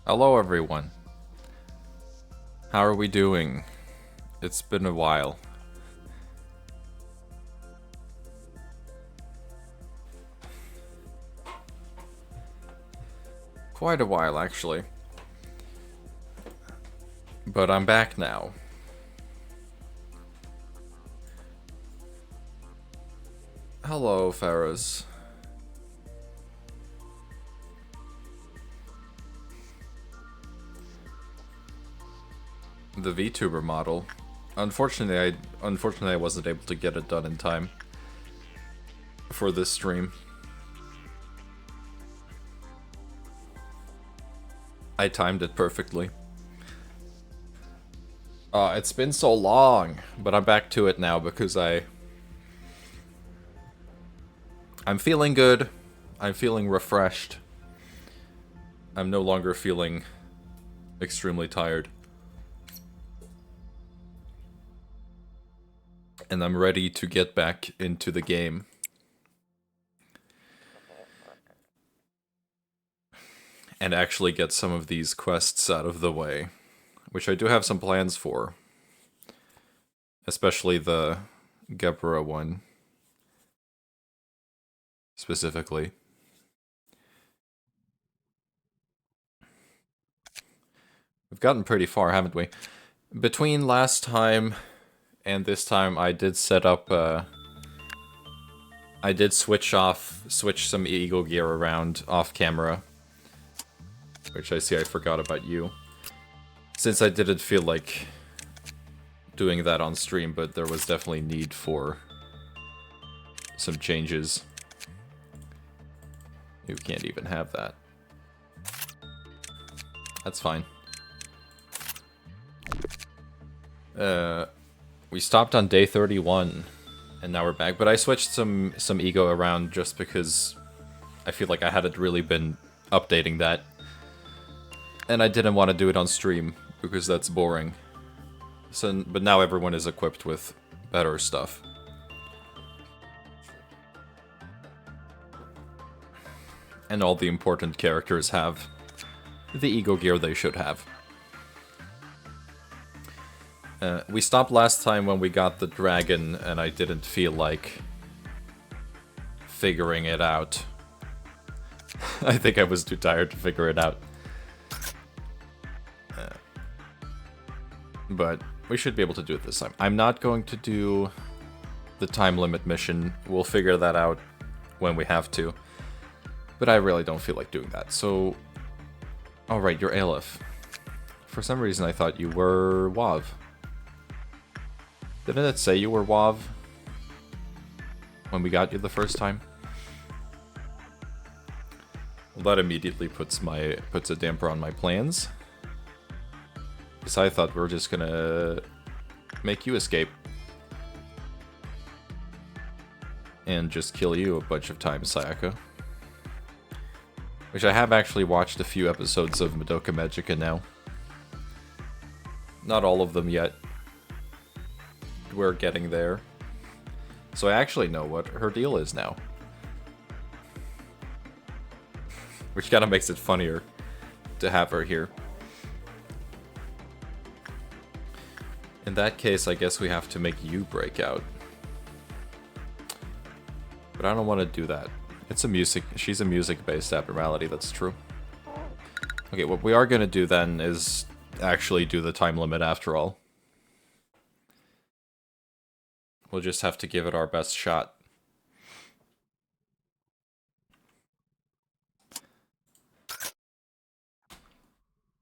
Hello everyone. How are we doing? It's been a while. Quite a while actually. But I'm back now. Hello, Ferris. The VTuber model. Unfortunately, I wasn't able to get it done in time for this stream. I timed it perfectly. It's been so long, but I'm back to it now because I'm feeling good. I'm feeling refreshed. I'm no longer feeling extremely tired. And I'm ready to get back into the game. And actually get some of these quests out of the way. Which I do have some plans for. Especially the Gebra one. Specifically. We've gotten pretty far, haven't we? Between last time and this time, I did set up, I did switch some Eagle gear around off camera. Which I see I forgot about you. Since I didn't feel like doing that on stream, but there was definitely need for some changes. You can't even have that. That's fine. We stopped on day 31, and now we're back. But I switched some ego around just because I feel like I hadn't really been updating that. And I didn't want to do it on stream, because that's boring. So, but now everyone is equipped with better stuff. And all the important characters have the ego gear they should have. We stopped last time when we got the dragon, and I didn't feel like figuring it out. I think I was too tired to figure it out. But we should be able to do it this time. I'm not going to do the time limit mission. We'll figure that out when we have to. But I really don't feel like doing that, so... Oh right, you're Aleph. For some reason I thought you were Wav. Didn't it say you were Wav when we got you the first time? Well, that immediately puts a damper on my plans. Because I thought we were just gonna make you escape. And just kill you a bunch of times, Sayaka. Which I have actually watched a few episodes of Madoka Magica now. Not all of them yet. We're getting there. So I actually know what her deal is now. Which kind of makes it funnier to have her here. In that case, I guess we have to make you break out. But I don't want to do that. She's a music-based abnormality, that's true. Okay, what we are going to do then is actually do the time limit after all. We'll just have to give it our best shot.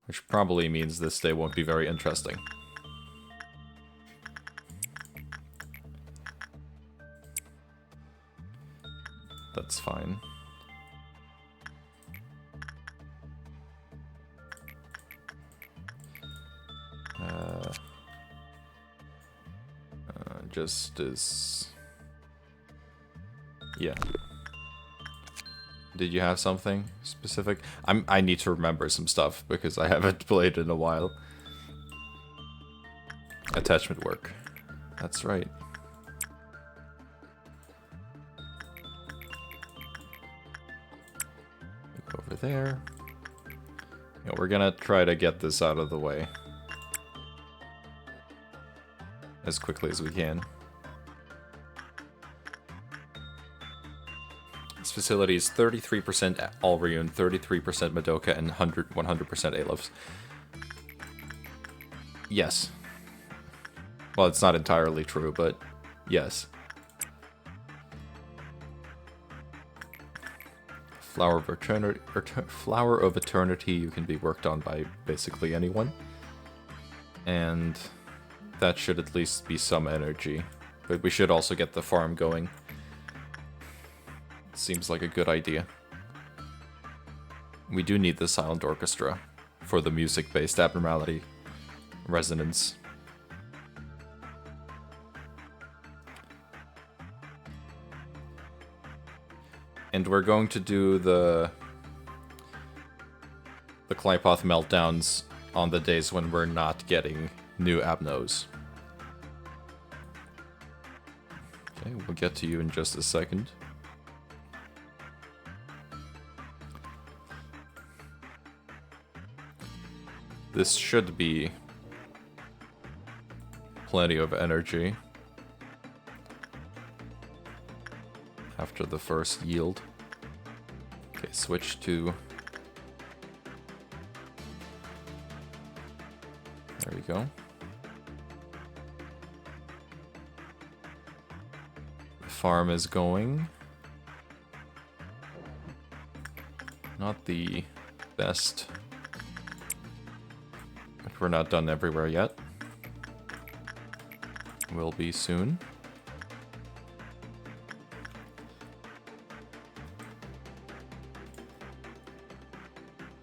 Which probably means this day won't be very interesting. That's fine. Just as... Yeah. Did you have something specific? I need to remember some stuff because I haven't played in a while. Attachment work. That's right. Over there. Yeah, we're gonna try to get this out of the way as quickly as we can. This facility is 33% Alrune, 33% Madoka, and 100% Alevs. Yes. Well, it's not entirely true, but yes. Flower of Eternity, you can be worked on by basically anyone. And that should at least be some energy. But we should also get the farm going. Seems like a good idea. We do need the silent orchestra for the music-based abnormality resonance. And we're going to do the Clipoth meltdowns on the days when we're not getting new abnos. Okay, we'll get to you in just a second. This should be plenty of energy after the first yield. Okay, switch to... There we go. The farm is going. Not the best. But we're not done everywhere yet. Will be soon.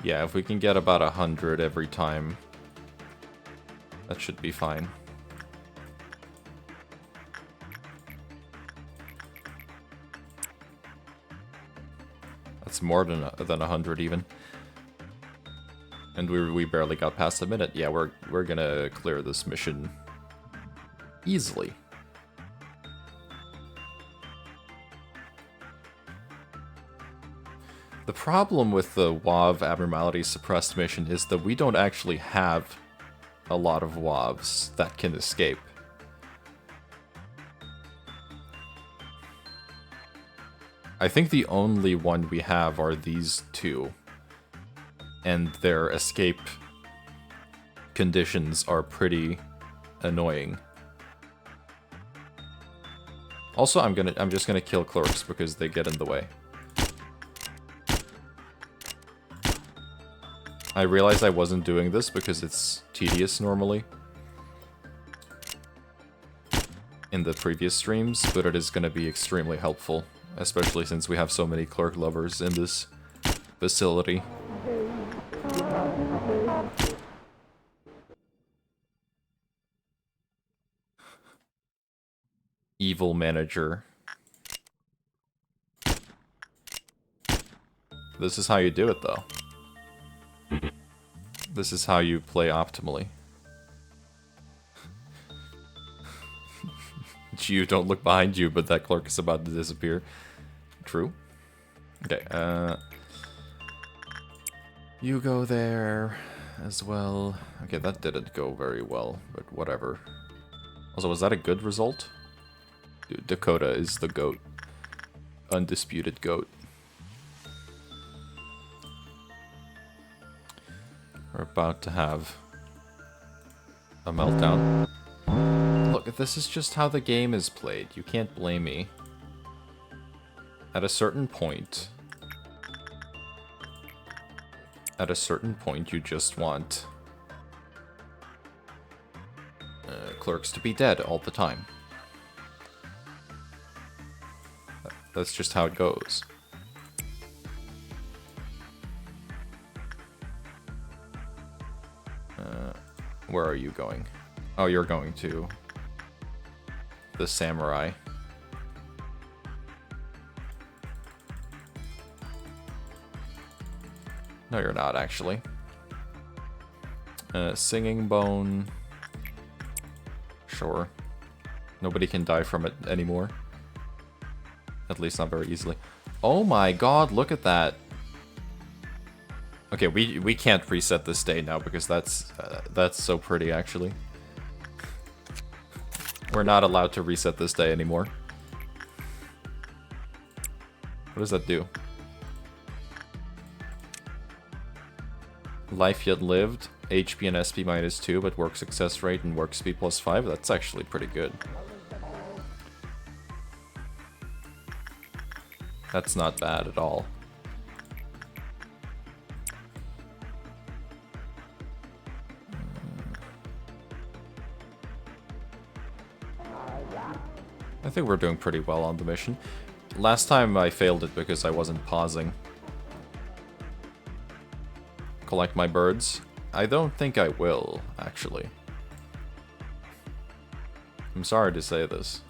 Yeah, if we can get about 100 every time, that should be fine. That's more than 100 even. And we barely got past a minute. Yeah, we're gonna clear this mission easily. The problem with the WoW abnormality suppressed mission is that we don't actually have a lot of WoWs that can escape. I think the only one we have are these two, and their escape conditions are pretty annoying. Also, I'm just gonna kill clerks because they get in the way. I realized I wasn't doing this because it's tedious normally in the previous streams, but it is going to be extremely helpful, especially since we have so many clerk lovers in this facility. Evil manager. This is how you do it, though. This is how you play optimally. You don't look behind you, but that clerk is about to disappear. True. Okay, you go there as well. Okay, that didn't go very well, but whatever. Also, was that a good result? Dude, Dakota is the GOAT. Undisputed GOAT. We're about to have a meltdown. Look, this is just how the game is played. You can't blame me. At a certain point, you just want clerks to be dead all the time. That's just how it goes. Where are you going? Oh, you're going to the samurai. No, you're not, actually. Singing bone. Sure. Nobody can die from it anymore. At least not very easily. Oh my god, look at that. Okay, we can't reset this day now because that's so pretty, actually. We're not allowed to reset this day anymore. What does that do? Life yet lived, HP and SP -2, but work success rate and work speed +5. That's actually pretty good. That's not bad at all. I think we're doing pretty well on the mission. Last time I failed it because I wasn't pausing. Collect my birds. I don't think I will, actually. I'm sorry to say this.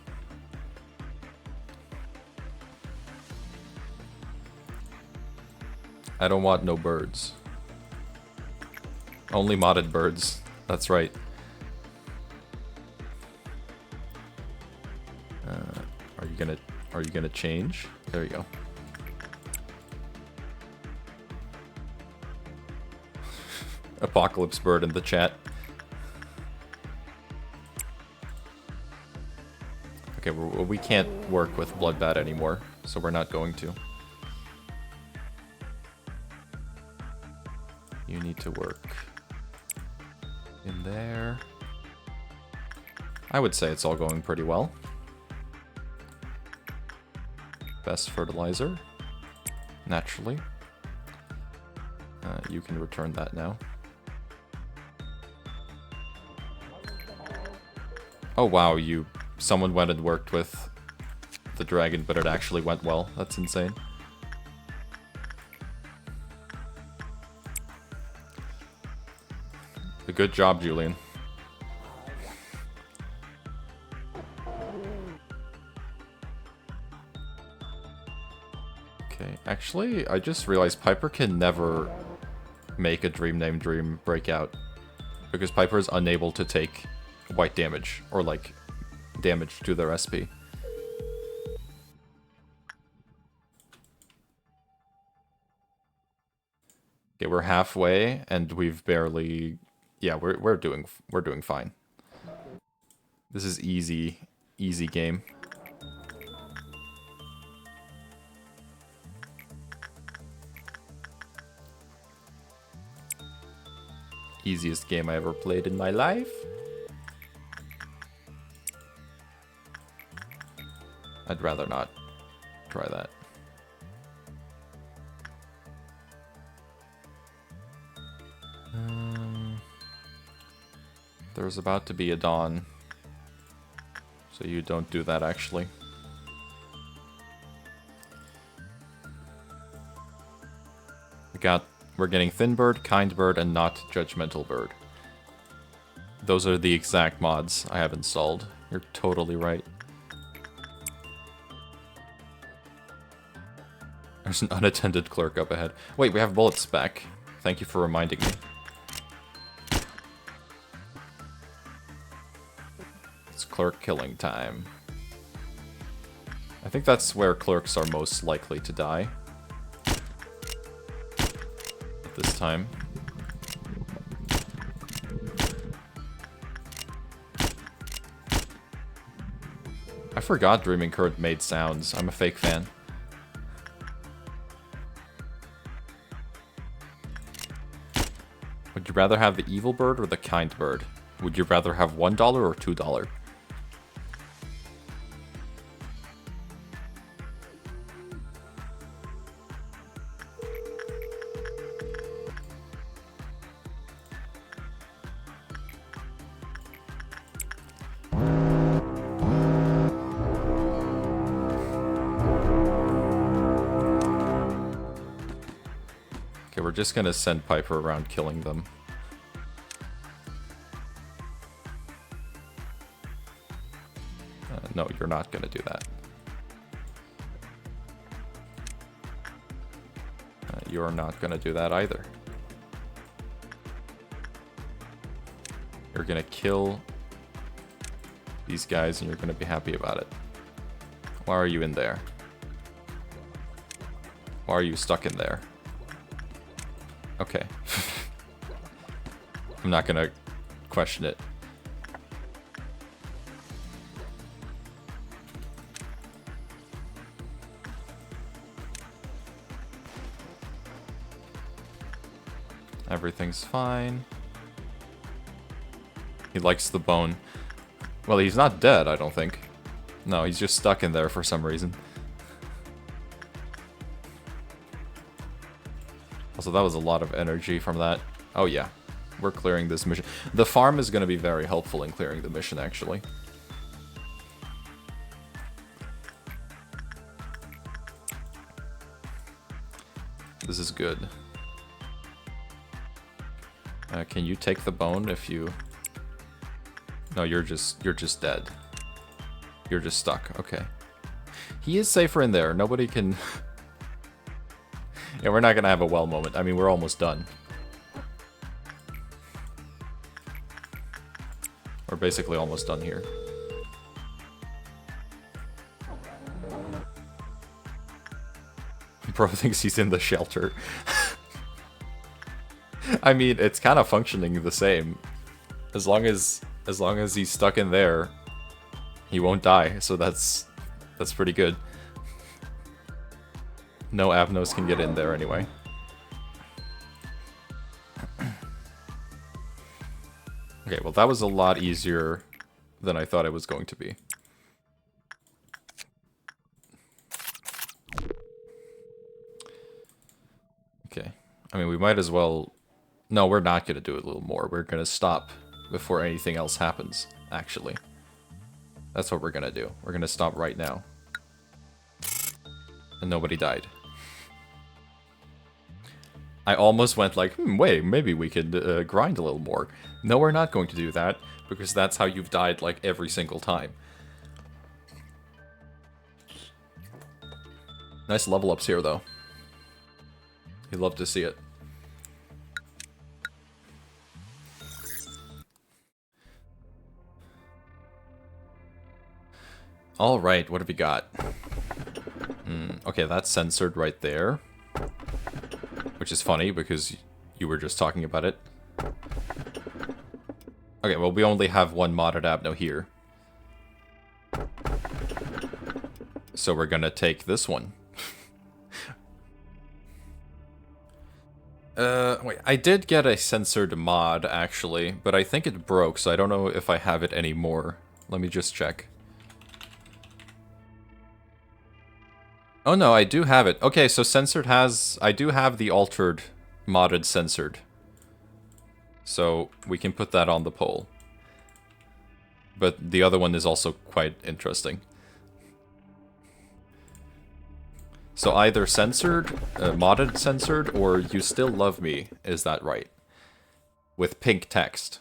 I don't want no birds. Only modded birds. That's right. Are you gonna change? There you go. Apocalypse bird in the chat. Okay, we can't work with Bloodbat anymore, so we're not going to. You need to work in there. I would say it's all going pretty well. Best fertilizer, naturally. You can return that now. Oh wow, someone went and worked with the dragon, but it actually went well. That's insane. A good job, Julian. Okay, actually, I just realized Piper can never make a dream name dream breakout because Piper is unable to take white damage or like damage to their SP. Okay, we're halfway and we've barely, yeah, we're doing fine. This is easy game. Easiest game I ever played in my life. I'd rather not try that. There's about to be a dawn, so you don't do that actually. We're getting Thin Bird, Kind Bird, and Not Judgmental Bird. Those are the exact mods I have installed. You're totally right. There's an unattended clerk up ahead. Wait, we have bullets back. Thank you for reminding me. It's clerk killing time. I think that's where clerks are most likely to die. At this time. I forgot Dreaming Curd made sounds. I'm a fake fan. Would you rather have the evil bird or the kind bird? Would you rather have $1 or $2? Okay, we're just gonna send Piper around killing them. No, you're not gonna do that. You're not gonna do that either. You're gonna kill these guys and you're gonna be happy about it. Why are you in there? Why are you stuck in there? Okay. I'm not gonna question it. Everything's fine. He likes the bone. Well, he's not dead, I don't think. No, he's just stuck in there for some reason. Also, that was a lot of energy from that. Oh yeah, we're clearing this mission. The farm is going to be very helpful in clearing the mission, actually. This is good. Can you take the bone if you... No, you're just dead. You're just stuck. Okay. He is safer in there. Nobody can... Yeah, we're not gonna have a well moment. I mean, we're almost done. We're basically almost done here. Bro thinks he's in the shelter. I mean, it's kind of functioning the same. As long as he's stuck in there, he won't die. So that's pretty good. No Avnos can get in there anyway. Okay, well that was a lot easier than I thought it was going to be. Okay, I mean we might as well... No, we're not going to do it a little more. We're going to stop before anything else happens, actually. That's what we're going to do. We're going to stop right now. And nobody died. I almost went like, wait, maybe we could grind a little more. No, we're not going to do that, because that's how you've died like every single time. Nice level ups here, though. You'd love to see it. Alright, what have we got? Okay, that's censored right there. Which is funny, because you were just talking about it. Okay, well, we only have one modded Abno here. So we're gonna take this one. Wait, I did get a censored mod, actually, but I think it broke, so I don't know if I have it anymore. Let me just check. Oh no, I do have it. Okay, so censored has... I do have the altered modded censored. So we can put that on the poll. But the other one is also quite interesting. So either censored, modded censored, or You Still Love Me, is that right? With pink text.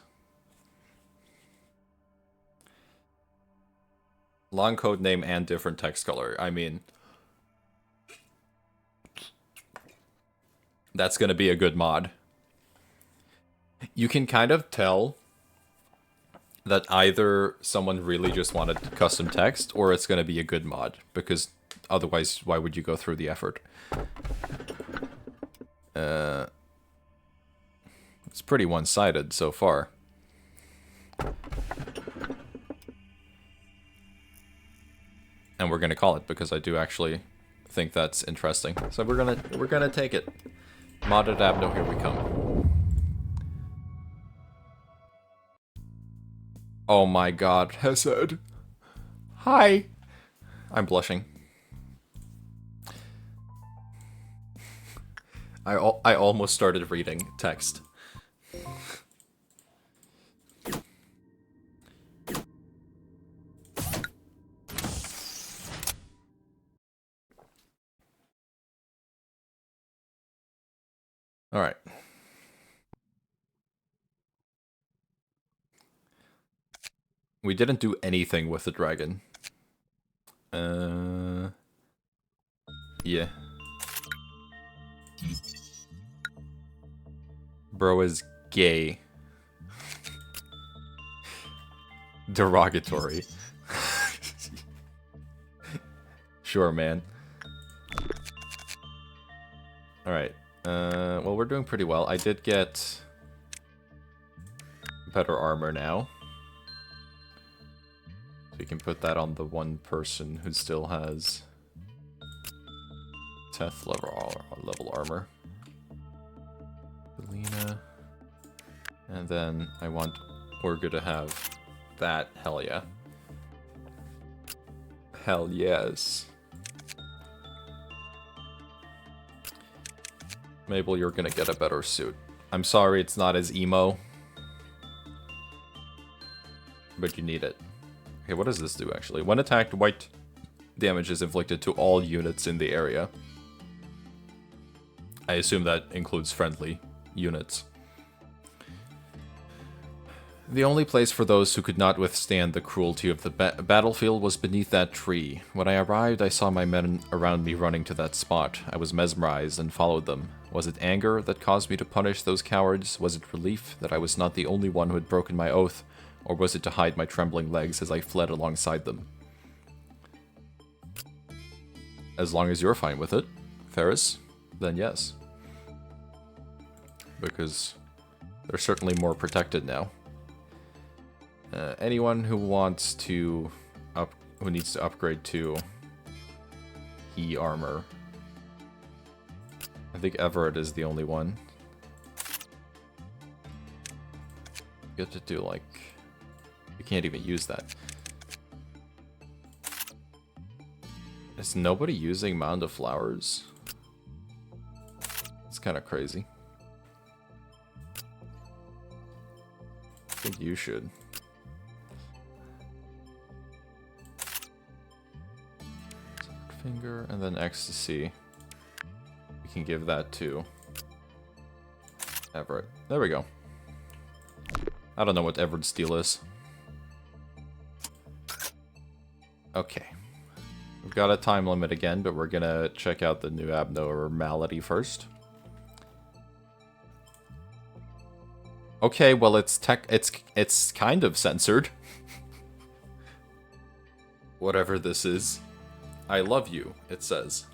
Long code name and different text color. I mean... That's gonna be a good mod. You can kind of tell that either someone really just wanted custom text, or it's gonna be a good mod, because otherwise, why would you go through the effort? It's pretty one-sided so far. And we're gonna call it, because I do actually think that's interesting. So we're gonna take it. Modded Abno, here we come. Oh my god, Hesed. Hi. I'm blushing. I almost started reading text. All right. We didn't do anything with the dragon. Yeah. Bro is gay. Derogatory. Sure, man. Alright. Well, we're doing pretty well. I did get better armor now. So we can put that on the one person who still has 10th level armor. Selena. And then I want Orga to have that. Hell yeah. Hell yes. Mabel, you're gonna get a better suit. I'm sorry it's not as emo. But you need it. Okay, what does this do actually? When attacked, white damage is inflicted to all units in the area. I assume that includes friendly units. The only place for those who could not withstand the cruelty of the battlefield was beneath that tree. When I arrived, I saw my men around me running to that spot. I was mesmerized and followed them. Was it anger that caused me to punish those cowards? Was it relief that I was not the only one who had broken my oath? Or was it to hide my trembling legs as I fled alongside them? As long as you're fine with it, Ferris, then yes. Because they're certainly more protected now. Anyone who wants to who needs to upgrade to E-armor. I think Everett is the only one. You get to do like... You can't even use that. Is nobody using Mound of Flowers? It's kind of crazy. I think you should. Finger and then Ecstasy. We can give that to Everett. There we go. I don't know what Everett's deal is. Okay. We've got a time limit again, but we're gonna check out the new abnormality first. Okay, well it's kind of censored. Whatever this is. I love you, it says.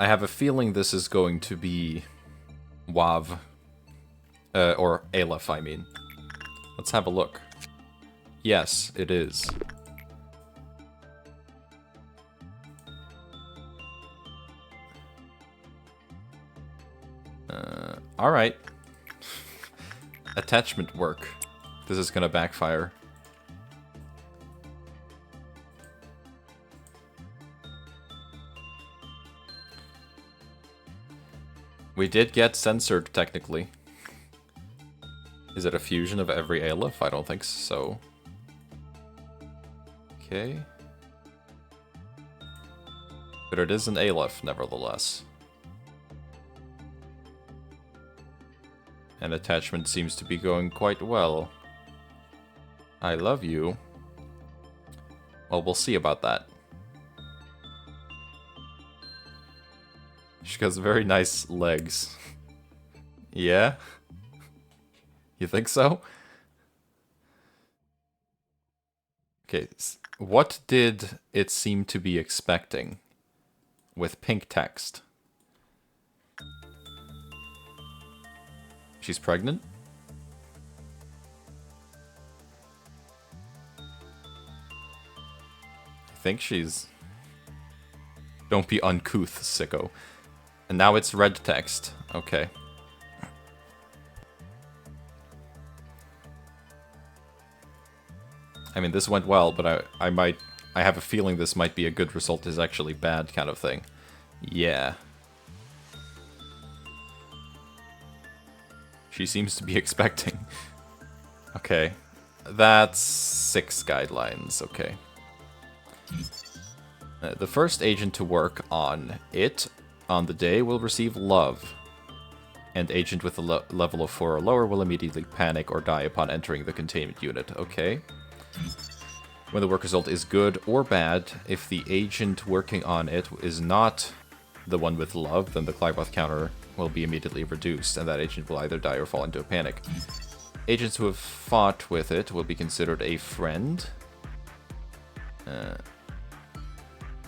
I have a feeling this is going to be WAV. Or Aleph, I mean. Let's have a look. Yes, it is. Alright. Attachment work. This is gonna backfire. We did get censored, technically. Is it a fusion of every Aleph? I don't think so. Okay. But it is an Aleph, nevertheless. And attachment seems to be going quite well. I love you. Well, we'll see about that. She has very nice legs. Yeah? You think so? Okay, what did it seem to be expecting with pink text? She's pregnant? I think she's... Don't be uncouth, sicko. And now it's red text. Okay. I mean, this went well, but I have a feeling this might be a good result is actually bad kind of thing. Yeah. She seems to be expecting. Okay. That's 6 guidelines, okay. The first agent to work on it on the day will receive love. And agent with a level of 4 or lower will immediately panic or die upon entering the containment unit. Okay. When the work result is good or bad, if the agent working on it is not the one with love, then the Cliveth counter will be immediately reduced, and that agent will either die or fall into a panic. Agents who have fought with it will be considered a friend.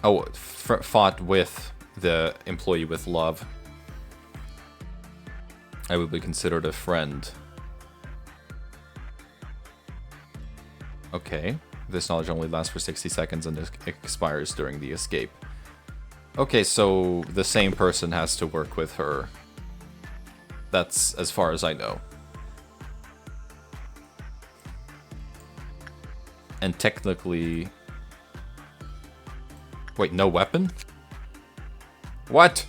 Oh, fought with the employee with love. I would be considered a friend. Okay. This knowledge only lasts for 60 seconds and expires during the escape. Okay, so the same person has to work with her. That's as far as I know. And technically... Wait, no weapon? What?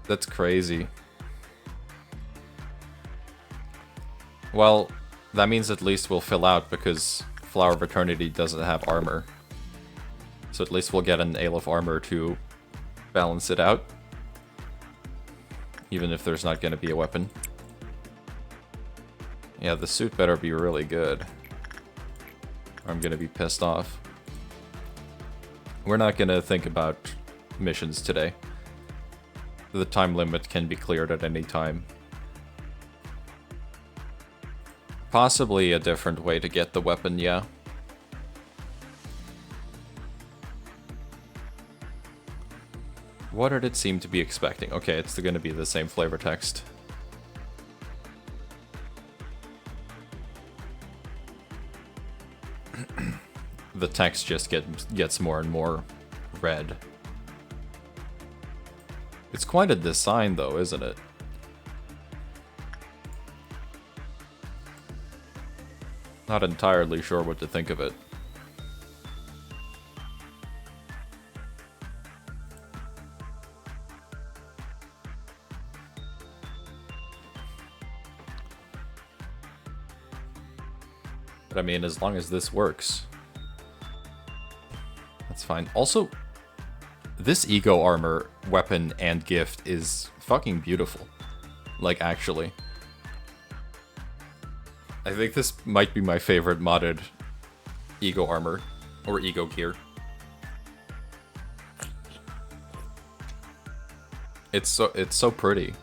That's crazy. Well, that means at least we'll fill out because Flower of Eternity doesn't have armor. So at least we'll get an Ale of Armor to balance it out. Even if there's not going to be a weapon. Yeah, the suit better be really good. Or I'm going to be pissed off. We're not going to think about missions today. The time limit can be cleared at any time. Possibly a different way to get the weapon, yeah. What did it seem to be expecting? Okay, it's going to be the same flavor text. The text just gets more and more red. It's quite a design though, isn't it? Not entirely sure what to think of it. But I mean, as long as this works, that's fine. Also, this ego armor, weapon, and gift is fucking beautiful. Like, actually. I think this might be my favorite modded ego armor, or ego gear. It's so pretty.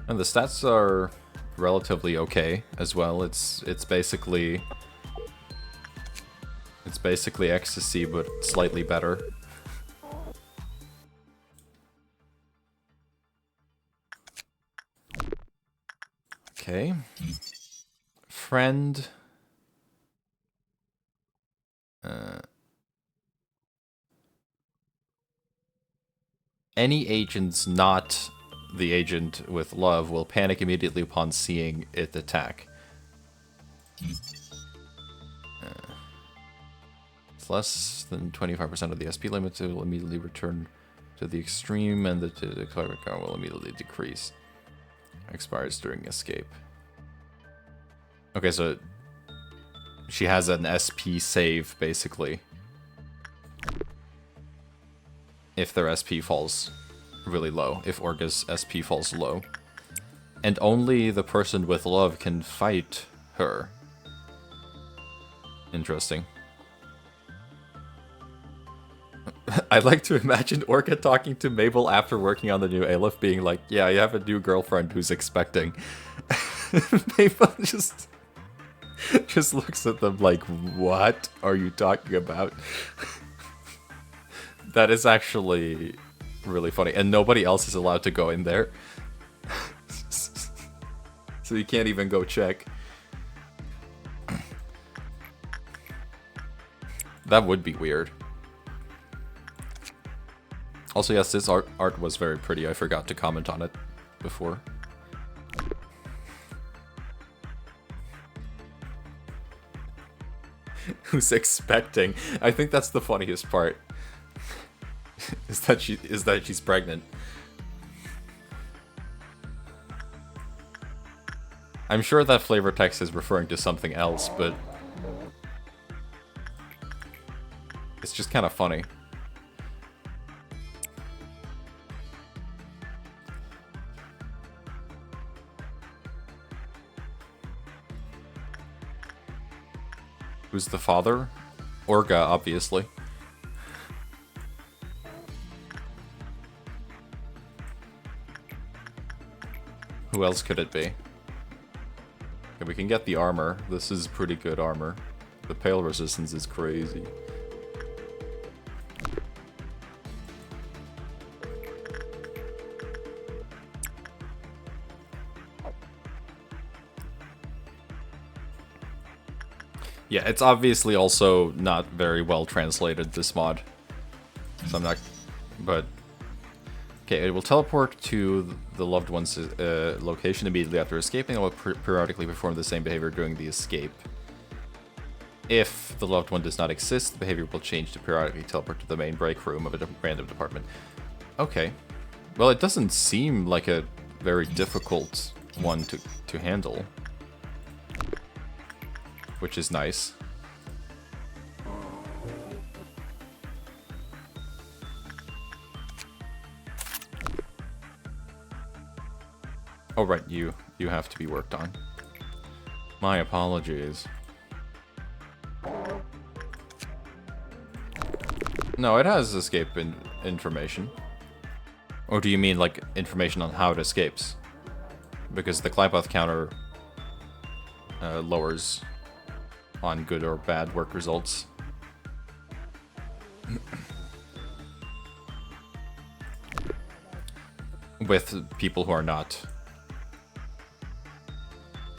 And the stats are relatively okay as well. It's basically ecstasy, but slightly better. Okay. Friend. Any agents not the agent with love will panic immediately upon seeing it attack. It's less than 25% of the SP limit, it will immediately return to the extreme, and the target count will immediately decrease. Expires during escape. Okay, so she has an SP save, basically. If their SP falls really low, if Orga's SP falls low. And only the person with love can fight her. Interesting. I'd like to imagine Orca talking to Mabel after working on the new Aleph, being like, yeah, I have a new girlfriend who's expecting. Mabel just looks at them like, what are you talking about? That is actually really funny. And nobody else is allowed to go in there. So you can't even go check. That would be weird. Also, yes, this art was very pretty. I forgot to comment on it before. Who's expecting? I think that's the funniest part. is that she's pregnant. I'm sure that flavor text is referring to something else, but it's just kind of funny. Who's the father? Orga, obviously. Who else could it be? Okay, we can get the armor. This is pretty good armor. The pale resistance is crazy. Yeah, it's obviously also not very well translated, this mod. So I'm not... But... Okay, it will teleport to the loved one's location immediately after escaping and will periodically perform the same behavior during the escape. If the loved one does not exist, the behavior will change to periodically teleport to the main break room of a random department. Okay. Well, it doesn't seem like a very difficult one to handle. Which is nice. Oh right, you have to be worked on. My apologies. No, it has escape information. Or do you mean like information on how it escapes? Because the Clypath counter lowers on good or bad work results. With people who are not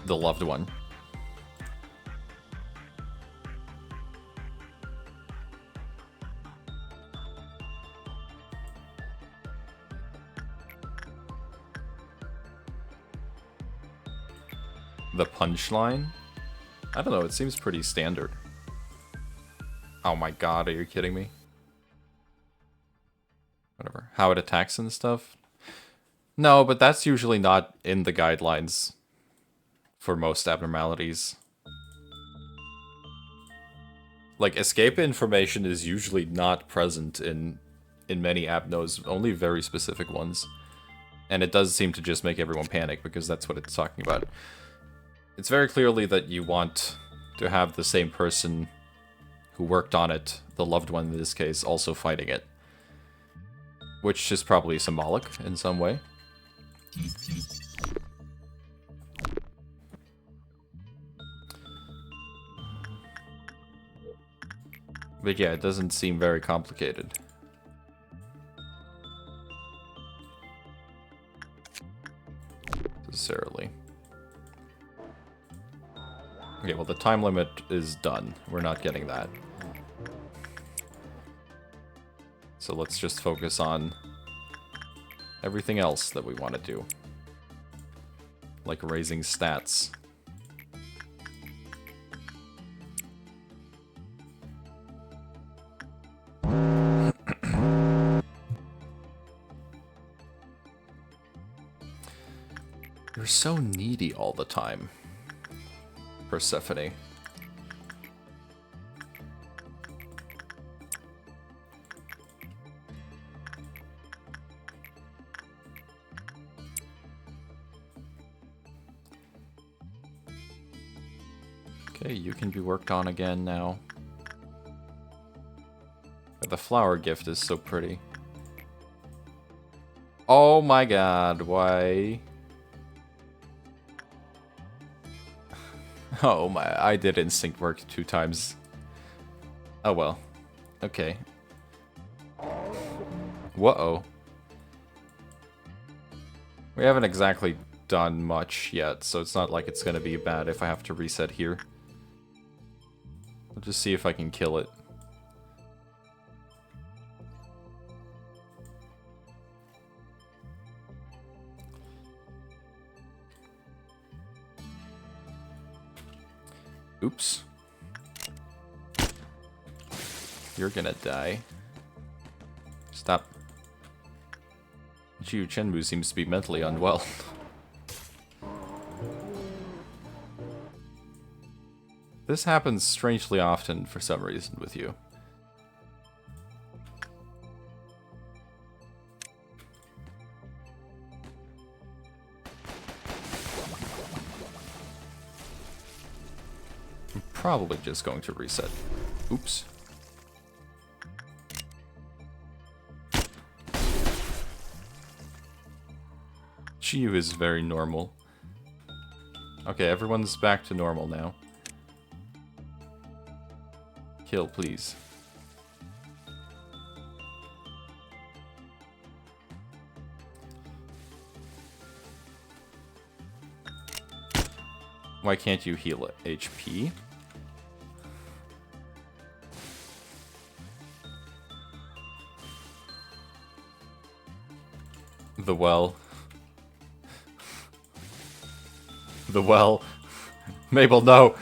the loved one. The punchline? I don't know, it seems pretty standard. Oh my god, are you kidding me? Whatever. How it attacks and stuff? No, but that's usually not in the guidelines for most abnormalities. Like, escape information is usually not present in many abnos, only very specific ones. And it does seem to just make everyone panic, because that's what it's talking about. It's very clearly that you want to have the same person who worked on it, the loved one in this case, also fighting it. Which is probably symbolic in some way. But yeah, it doesn't seem very complicated. Necessarily. Okay, well the time limit is done. We're not getting that. So let's just focus on everything else that we want to do. Like raising stats. You're so needy all the time, Persephone. Okay, you can be worked on again now. But the flower gift is so pretty. Oh my god, why? Oh my, I did instinct work 2 times. Oh well. Okay. Whoa. We haven't exactly done much yet, so it's not like it's gonna be bad if I have to reset here. I'll just see if I can kill it. Oops. You're gonna die. Stop. Chiu Chenmu seems to be mentally unwell. This happens strangely often for some reason with you. I'm probably just going to reset. Oops. GU is very normal. Okay, everyone's back to normal now. Kill, please. Why can't you heal HP? The well. The well. Mabel, no!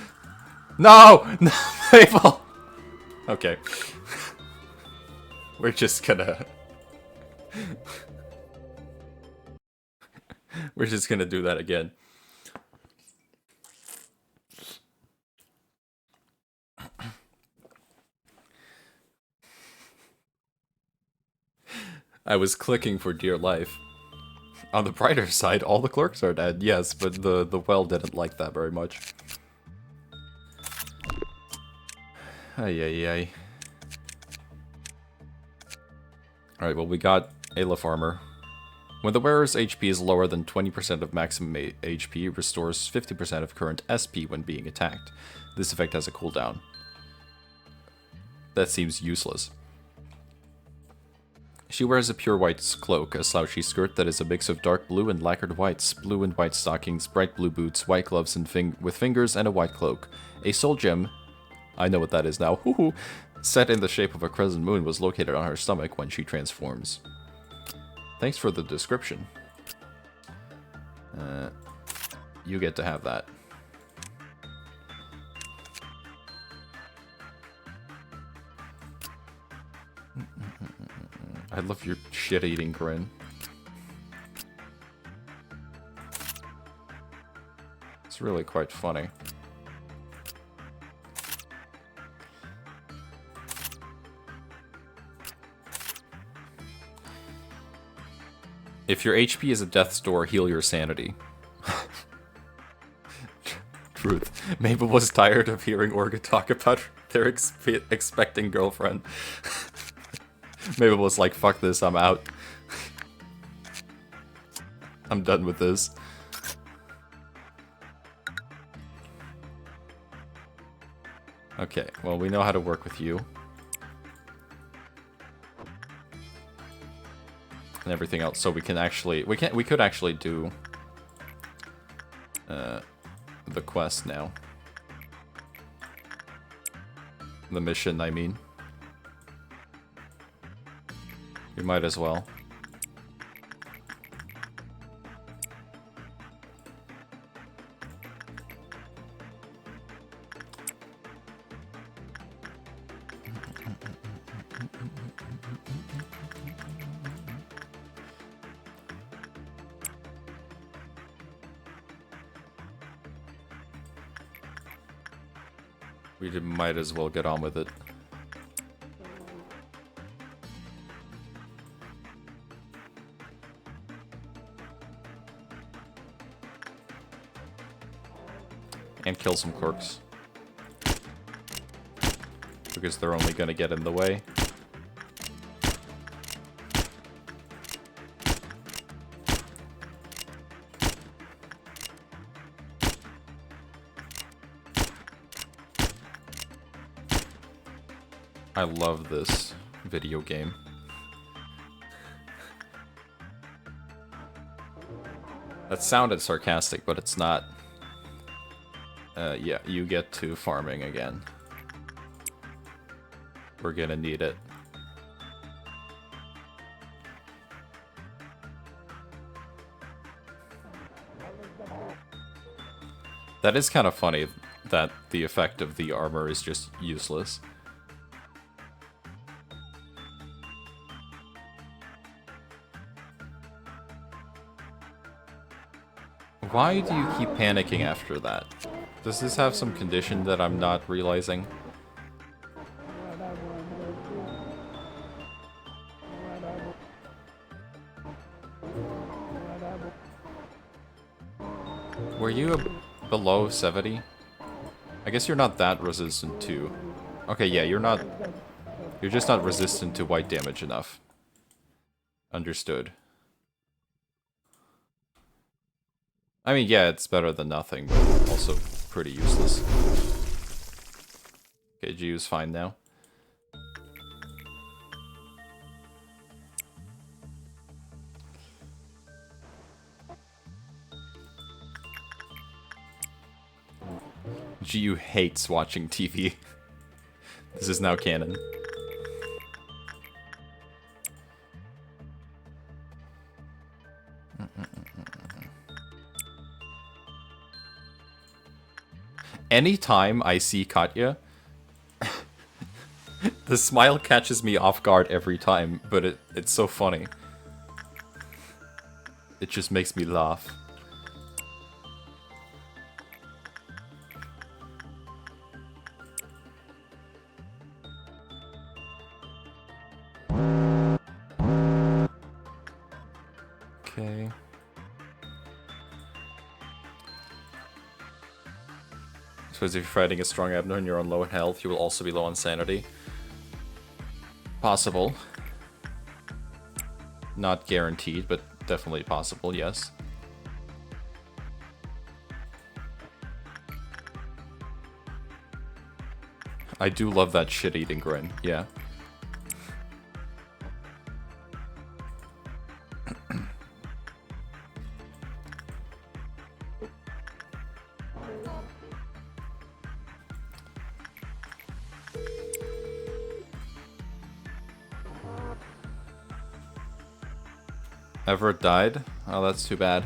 No! No, Mabel! Okay. We're just gonna... We're just gonna do that again. I was clicking for dear life. On the brighter side, all the clerks are dead, yes, but the well didn't like that very much. Ay, ay, ay. Alright, well, we got Aleph armor. When the wearer's HP is lower than 20% of maximum HP, it restores 50% of current SP when being attacked. This effect has a cooldown. That seems useless. She wears a pure white cloak, a slouchy skirt that is a mix of dark blue and lacquered whites, blue and white stockings, bright blue boots, white gloves and with fingers, and a white cloak. A soul gem, I know what that is now, set in the shape of a crescent moon was located on her stomach when she transforms. Thanks for the description. You get to have that. I love your shit-eating grin. It's really quite funny. If your HP is a death's door, heal your sanity. Truth. Mabel was tired of hearing Orga talk about their expecting girlfriend. Mabel was like, fuck this, I'm out. I'm done with this. Okay, well, we know how to work with you. And everything else, so we can actually... We could actually do... the quest now. The mission, I mean. We might as well. We might as well get on with it. And kill some clerks. Because they're only gonna get in the way. I love this video game. That sounded sarcastic, but it's not. Yeah, you get to farming again. We're gonna need it. That is kind of funny that the effect of the armor is just useless. Why do you keep panicking after that? Does this have some condition that I'm not realizing? Were you below 70? I guess you're not that resistant to... Okay, yeah, you're not... You're just not resistant to white damage enough. Understood. I mean, yeah, it's better than nothing, but also pretty useless. Okay, Gyu's fine now. Gyu hates watching TV. This is now canon. Anytime I see Katya, the smile catches me off guard every time, but it's so funny. It just makes me laugh. Okay. I suppose if you're fighting a strong Abner and you're on low health, you will also be low on sanity. Possible. Not guaranteed, but definitely possible, yes. I do love that shit-eating grin, yeah. Everett died? Oh, that's too bad.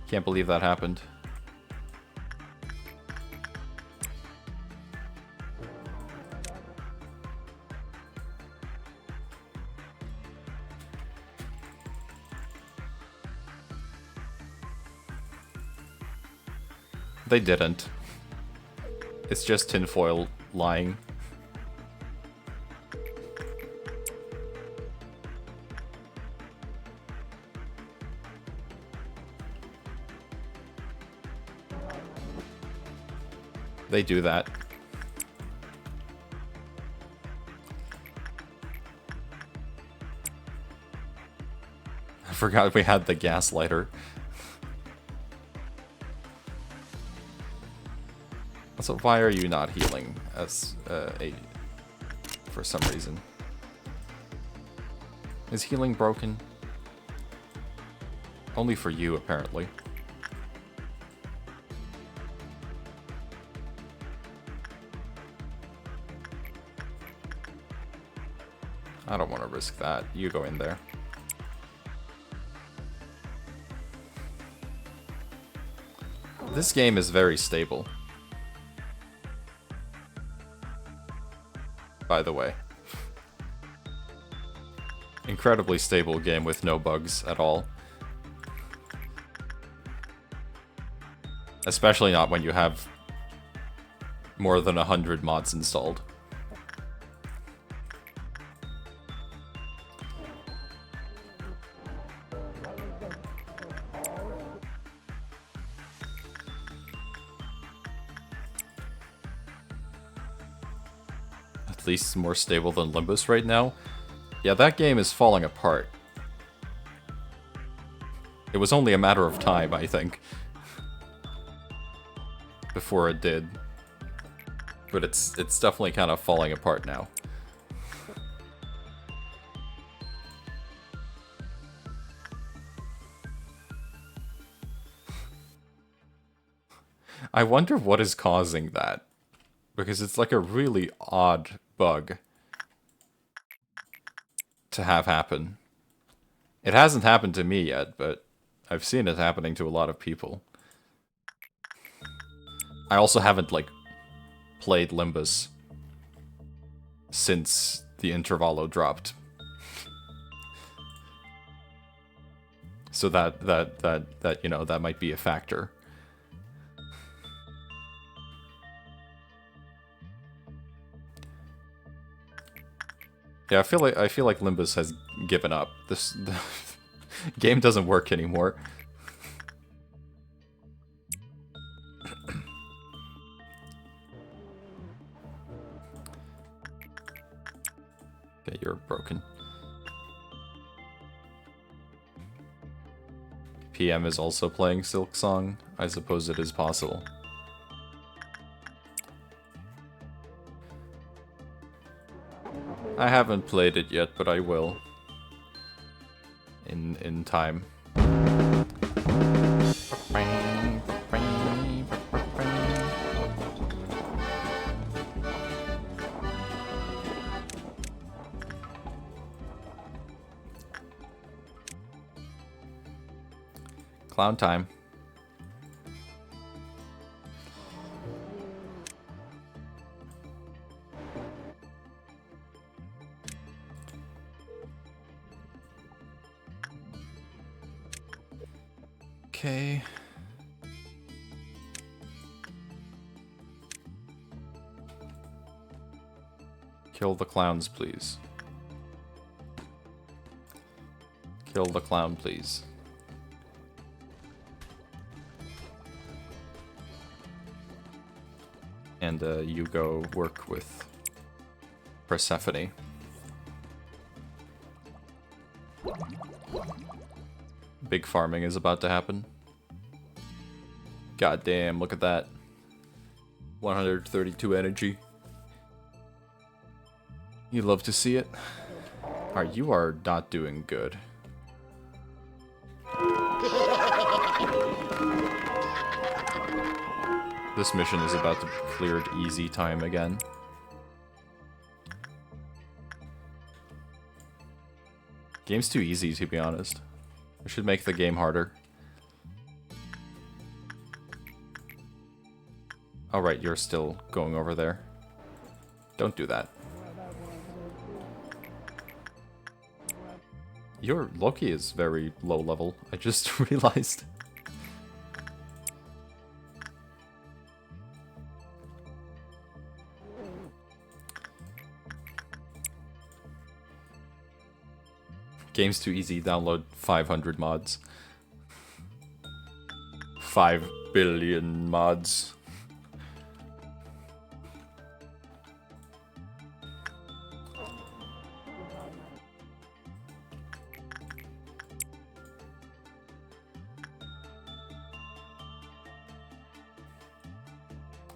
Can't believe that happened. They didn't. It's just tinfoil lying. They do that. I forgot we had the gas lighter. So why are you not healing as for some reason? Is healing broken? Only for you, apparently. I don't want to risk that. You go in there. This game is very stable. By the way. Incredibly stable game with no bugs at all. Especially not when you have more than 100 mods installed. At least more stable than Limbus right now. Yeah, that game is falling apart. It was only a matter of time, I think, before it did. But it's definitely kind of falling apart now. I wonder what is causing that. Because it's like a really odd bug to have happen. It hasn't happened to me yet, but I've seen it happening to a lot of people. I also haven't, like, played Limbus since the Intervallo dropped. So that you know, that might be a factor. Yeah, I feel like Limbus has given up. The game doesn't work anymore. Okay, you're broken. PM is also playing Silk Song. I suppose it is possible. I haven't played it yet, but I will. In time. Clown time. Okay. Kill the clowns, please. Kill the clown, please. And you go work with Persephone. Big farming is about to happen. God damn, look at that. 132 energy. You love to see it. Alright, you are not doing good. This mission is about to be cleared easy time again. Game's too easy, to be honest. I should make the game harder. Alright, you're still going over there. Don't do that. Your Loki is very low level, I just realized. Game's too easy, download 500 mods. 5 billion mods.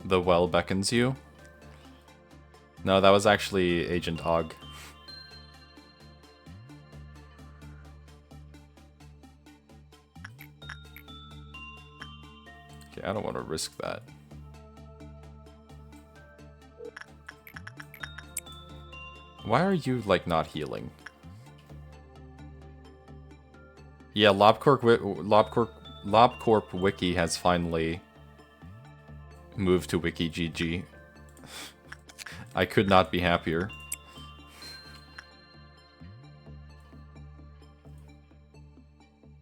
The well beckons you? No, that was actually Agent Og. I don't want to risk that. Why are you, like, not healing? Yeah, LobCorp Wiki has finally moved to WikiGG. I could not be happier.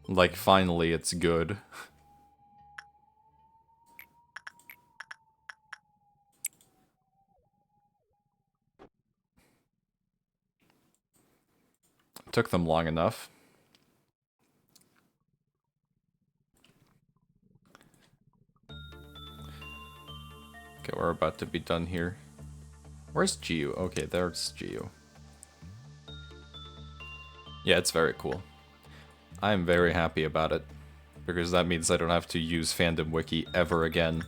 Like, finally it's good. Took them long enough. Okay, we're about to be done here. Where's Giu? Okay, there's Giu. Yeah, it's very cool. I'm very happy about it, because that means I don't have to use Fandom Wiki ever again,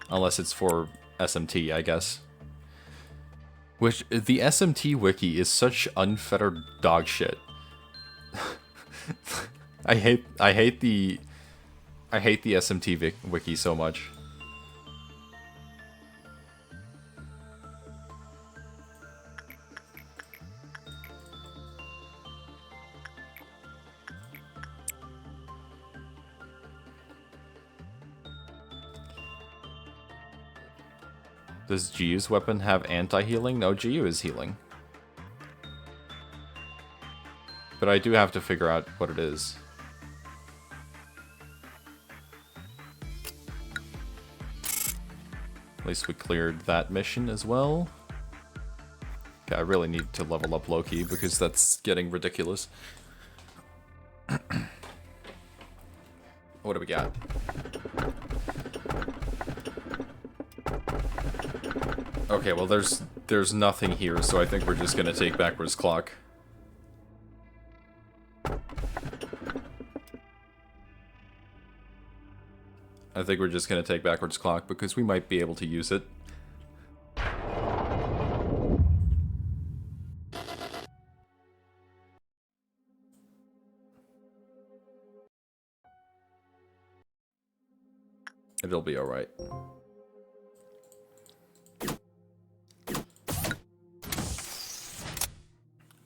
unless it's for SMT, I guess. Which, the SMT Wiki is such unfettered dog shit. I hate the SMT Wiki so much. Does Giu's weapon have anti-healing? No, Giu is healing. But I do have to figure out what it is. At least we cleared that mission as well. Okay, I really need to level up Loki because that's getting ridiculous. What do we got? Okay, well there's nothing here, so I think we're just gonna take backwards clock. I think we're just gonna take backwards clock because we might be able to use it. It'll be alright.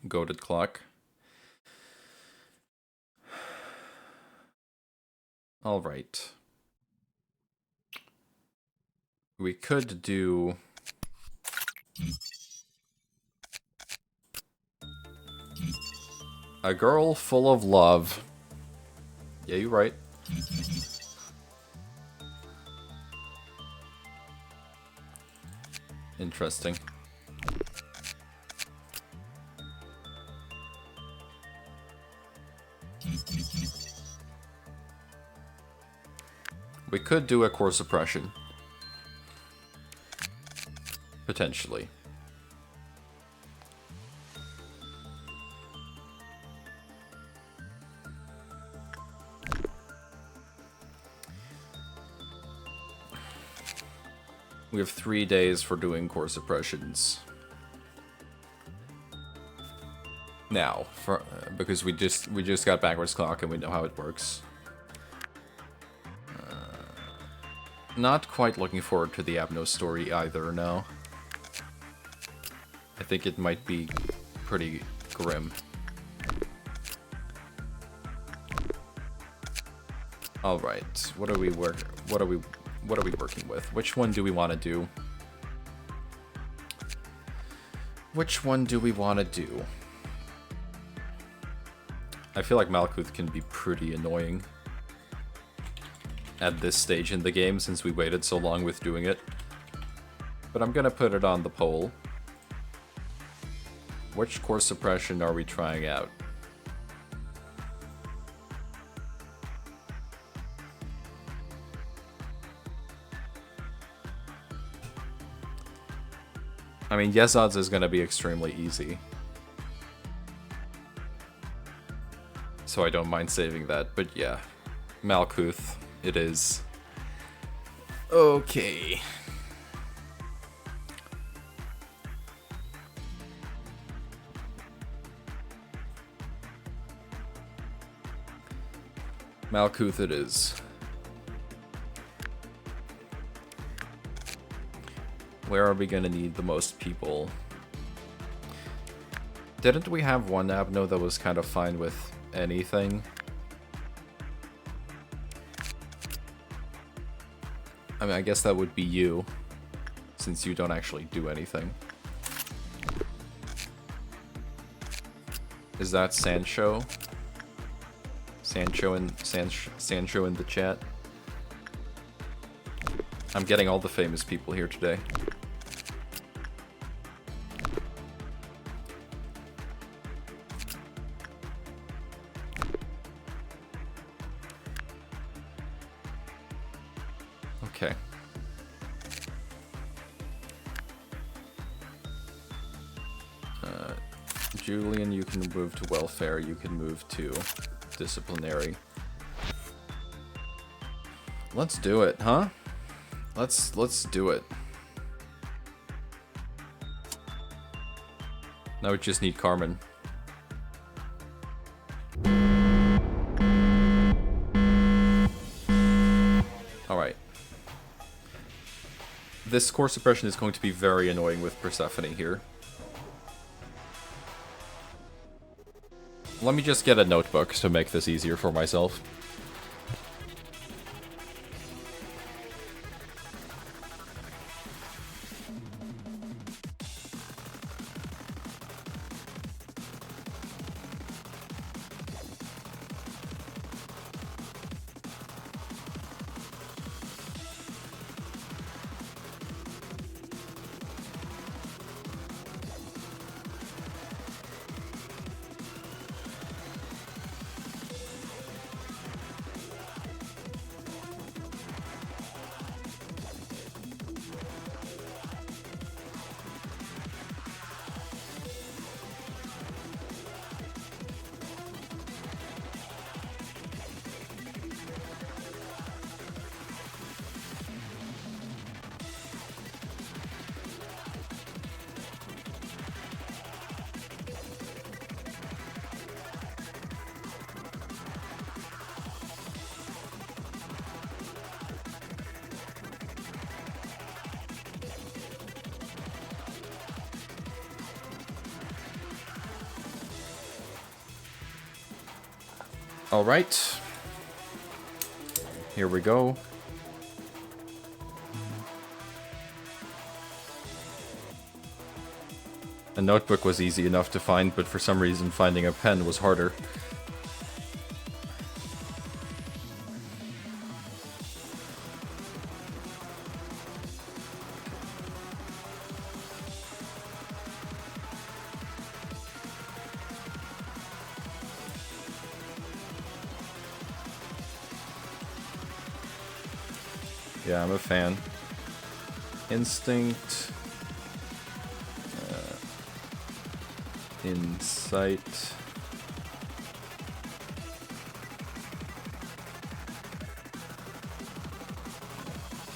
Goated clock. Alright. We could do... A girl full of love. Yeah, you're right. Interesting. We could do a core suppression. Potentially. We have 3 days for doing core suppressions. Now, because we just got backwards clock and we know how it works. Not quite looking forward to the Abno story either, no. I think it might be pretty grim. All right, what are we working with? Which one do we want to do? Which one do we want to do? I feel like Malkuth can be pretty annoying at this stage in the game since we waited so long with doing it. But I'm gonna put it on the poll. Which core suppression are we trying out? I mean, yes odds is gonna be extremely easy. So I don't mind saving that, but yeah. Malkuth, it is. Okay. Malkuth it is. Where are we gonna need the most people? Didn't we have one Abno that was kind of fine with anything? I mean, I guess that would be you, since you don't actually do anything. Is that Sancho? Sancho in the chat? I'm getting all the famous people here today. Okay. Julian, you can move to welfare, you can move to disciplinary. Let's do it, huh? Let's do it. Now we just need Carmen. Alright. This core suppression is going to be very annoying with Persephone here. Let me just get a notebook to make this easier for myself. Alright. Here we go. A notebook was easy enough to find, but for some reason finding a pen was harder. Yeah, I'm a fan. Instinct. Insight.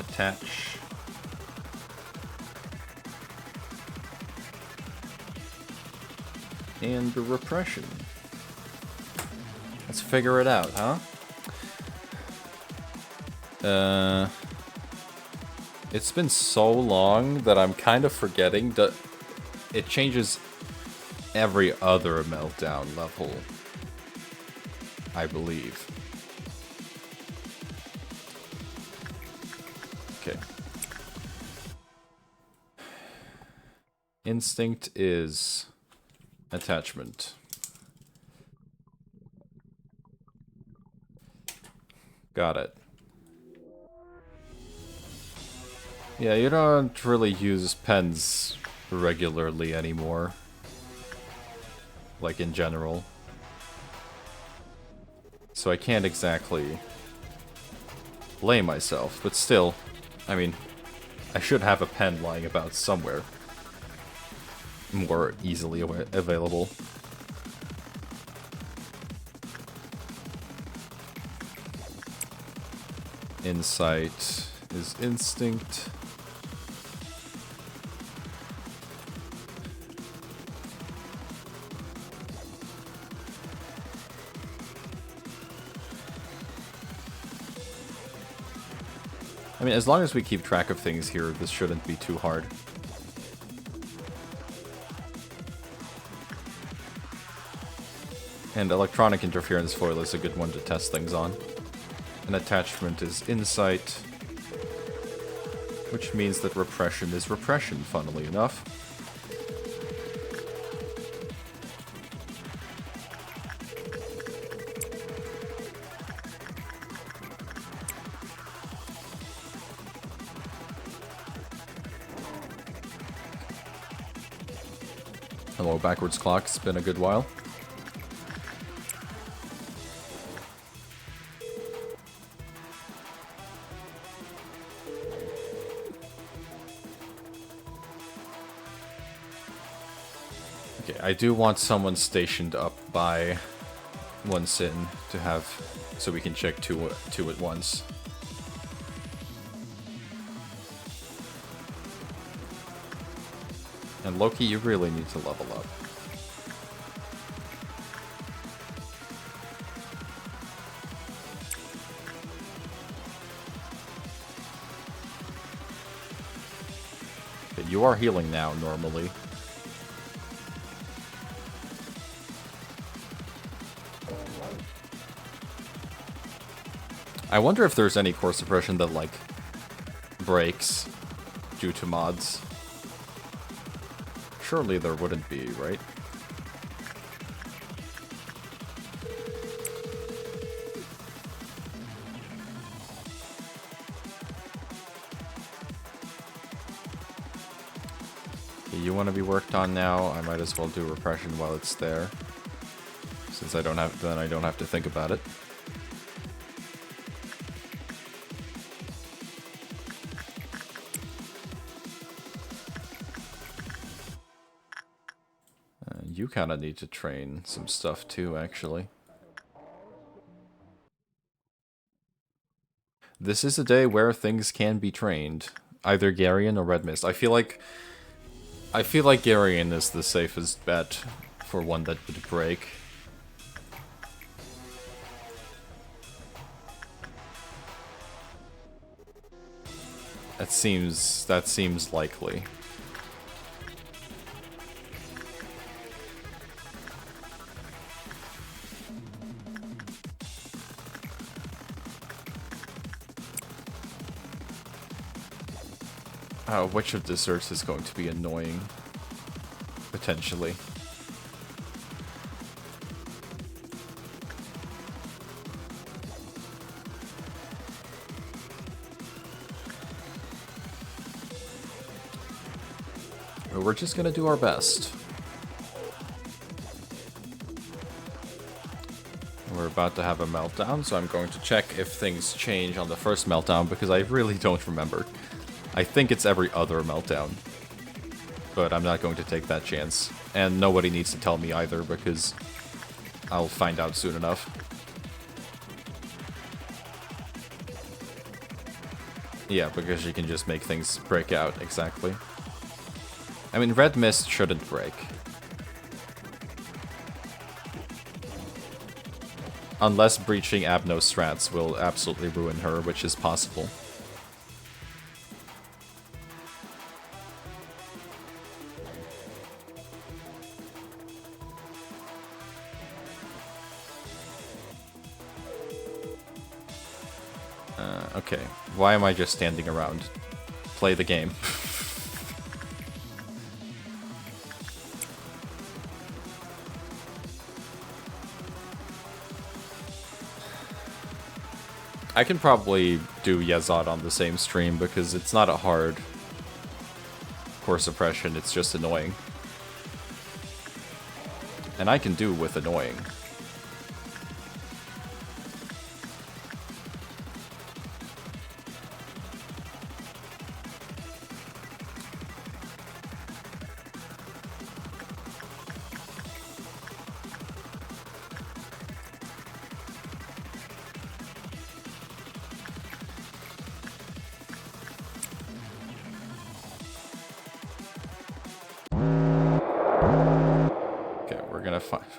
Attach. And the repression. Let's figure it out, huh? It's been so long that I'm kind of forgetting that it changes every other meltdown level, I believe. Okay. Instinct is attachment. Got it. Yeah, you don't really use pens regularly anymore. Like in general. So I can't exactly blame myself, but still, I mean, I should have a pen lying about somewhere. More easily available. Insight is instinct. I mean, as long as we keep track of things here, this shouldn't be too hard. And electronic interference foil is a good one to test things on. An attachment is insight, which means that repression is repression, funnily enough. Hello, backwards clock. It's been a good while. Okay, I do want someone stationed up by one sin to have, so we can check two at once. And Loki, you really need to level up. Okay, you are healing now, normally. I wonder if there's any core suppression that, like, breaks due to mods. Surely there wouldn't be, right? Okay, you want to be worked on now? I might as well do repression while it's there, since I don't have to think about it. You kind of need to train some stuff too, actually. This is a day where things can be trained. Either Garion or Red Mist. I feel like Garion is the safest bet for one that would break. That seems likely. Which of desserts is going to be annoying? Potentially. But we're just gonna do our best. We're about to have a meltdown, so I'm going to check if things change on the first meltdown, because I really don't remember. I think it's every other meltdown. But I'm not going to take that chance. And nobody needs to tell me either, because I'll find out soon enough. Yeah, because you can just make things break out, exactly. I mean, red mist shouldn't break. Unless breaching Abno's strats will absolutely ruin her, which is possible. Okay, why am I just standing around? Play the game. I can probably do Yezod on the same stream because it's not a hard core suppression, it's just annoying. And I can do with annoying.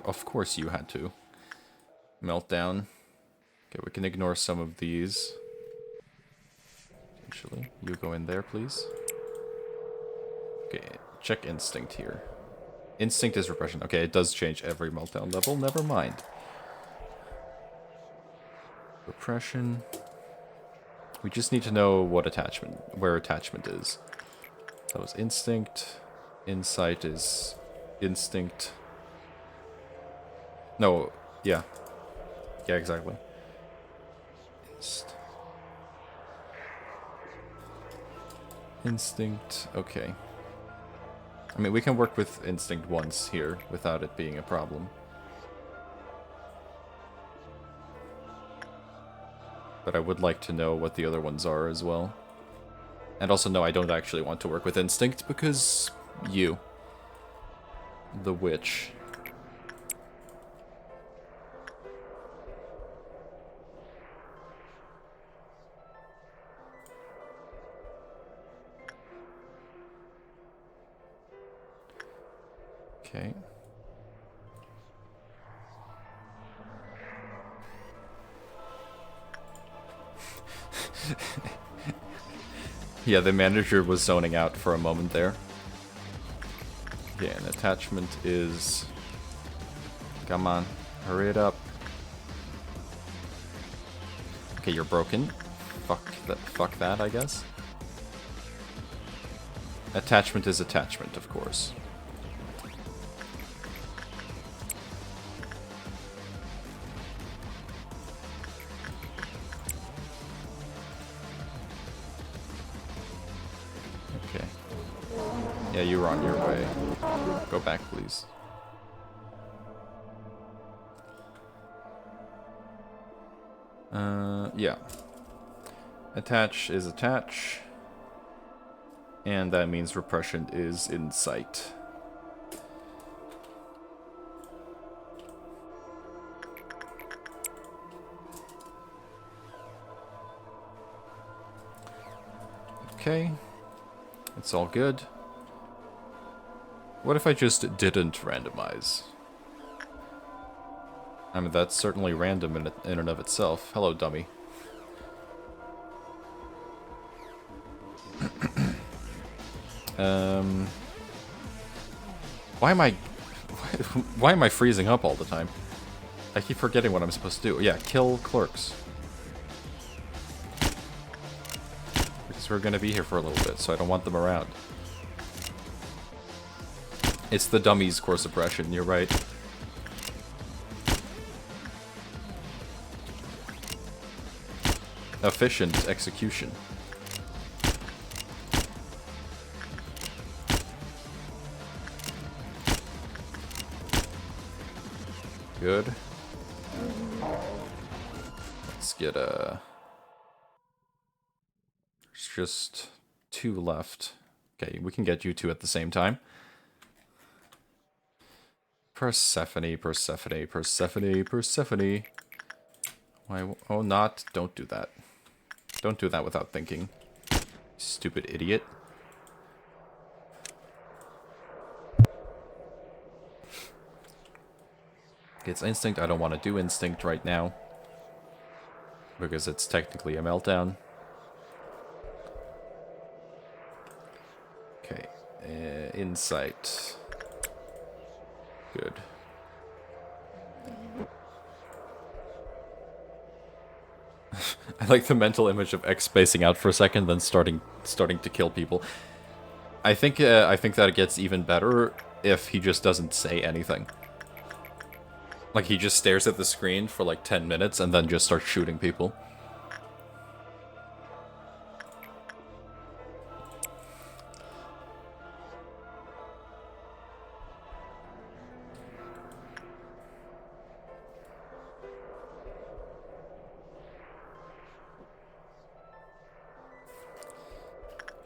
Of course you had to. Meltdown. Okay, we can ignore some of these. Actually, you go in there, please. Okay, check Instinct here. Instinct is repression. Okay, it does change every meltdown level. Never mind. Repression. We just need to know what attachment, where attachment is. That was Instinct. Insight is Instinct. No, yeah. Yeah, exactly. Instinct, okay. I mean, we can work with Instinct once here without it being a problem. But I would like to know what the other ones are as well. And also, no, I don't actually want to work with Instinct because you. The witch. Okay. Yeah, the manager was zoning out for a moment there. Okay, an attachment is... Come on, hurry it up. Okay, you're broken. Fuck that, I guess. Attachment is attachment, of course. Yeah, you were on your way. Go back, please. Yeah. Attach is attach. And that means repression is insight. Okay. It's all good. What if I just didn't randomize? I mean, that's certainly random in and of itself. Hello, dummy. Why am I freezing up all the time? I keep forgetting what I'm supposed to do. Yeah, kill clerks. who are gonna be here for a little bit, so I don't want them around. It's the dummies core suppression, you're right. Efficient execution. Good. Let's get a... There's just 2 left. Okay, we can get you 2 at the same time. Persephone, Persephone, Persephone, Persephone. Why? Oh, not. Don't do that. Don't do that without thinking. Stupid idiot. It's instinct. I don't want to do instinct right now. Because it's technically a meltdown. Okay. Insight. Good. I like the mental image of X spacing out for a second, then starting to kill people. I think that it gets even better if he just doesn't say anything. Like, he just stares at the screen for like 10 minutes and then just starts shooting people.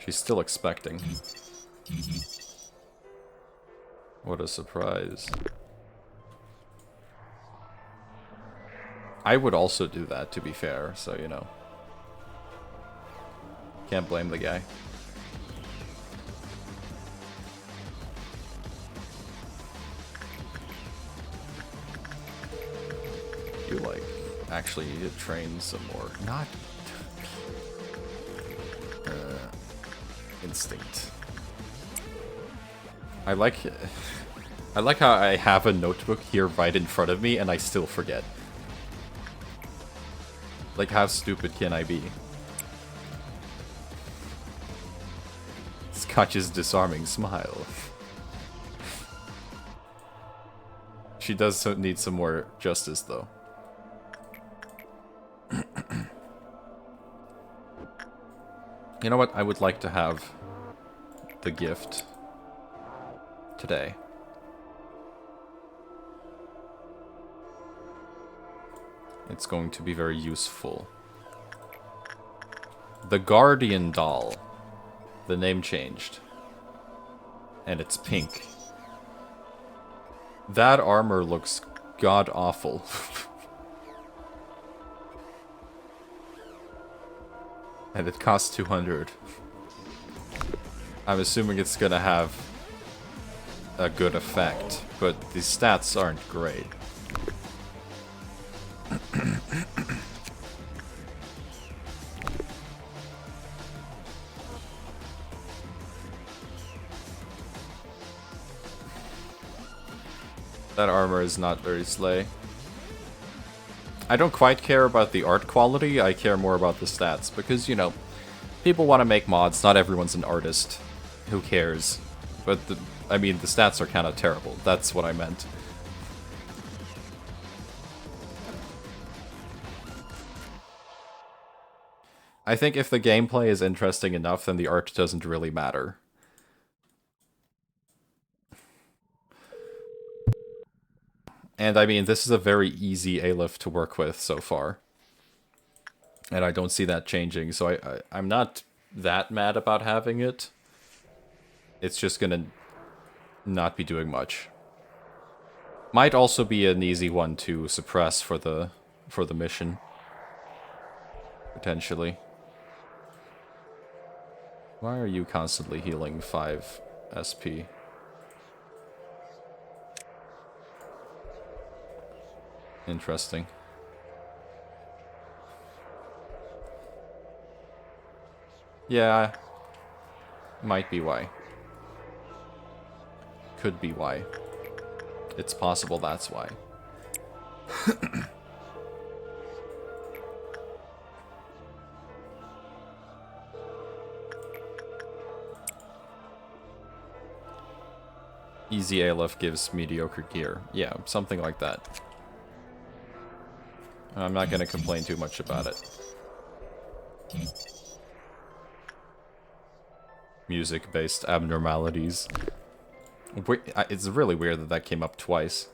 She's still expecting. What a surprise. I would also do that, to be fair, so, you know. Can't blame the guy. You, like, actually need to train some more. Not... instinct. I like how I have a notebook here right in front of me and I still forget. Like, how stupid can I be? Scotch's disarming smile. She does need some more justice, though. You know what? I would like to have the gift today. It's going to be very useful. The Guardian doll. The name changed. And it's pink. That armor looks god-awful. And it costs 200. I'm assuming it's gonna have a good effect, but the stats aren't great. That armor is not very slay. I don't quite care about the art quality, I care more about the stats, because, you know, people want to make mods, not everyone's an artist. Who cares? But, I mean, the stats are kind of terrible, that's what I meant. I think if the gameplay is interesting enough, then the art doesn't really matter. And I mean, this is a very easy A-lift to work with so far. And I don't see that changing, so I'm not that mad about having it. It's just gonna not be doing much. Might also be an easy one to suppress for the mission. Potentially. Why are you constantly healing 5 SP? Interesting. Yeah. Might be why. Could be why. It's possible that's why. Easy ALF gives mediocre gear. Yeah, something like that. I'm not gonna complain too much about it. Music-based abnormalities. It's really weird that that came up twice.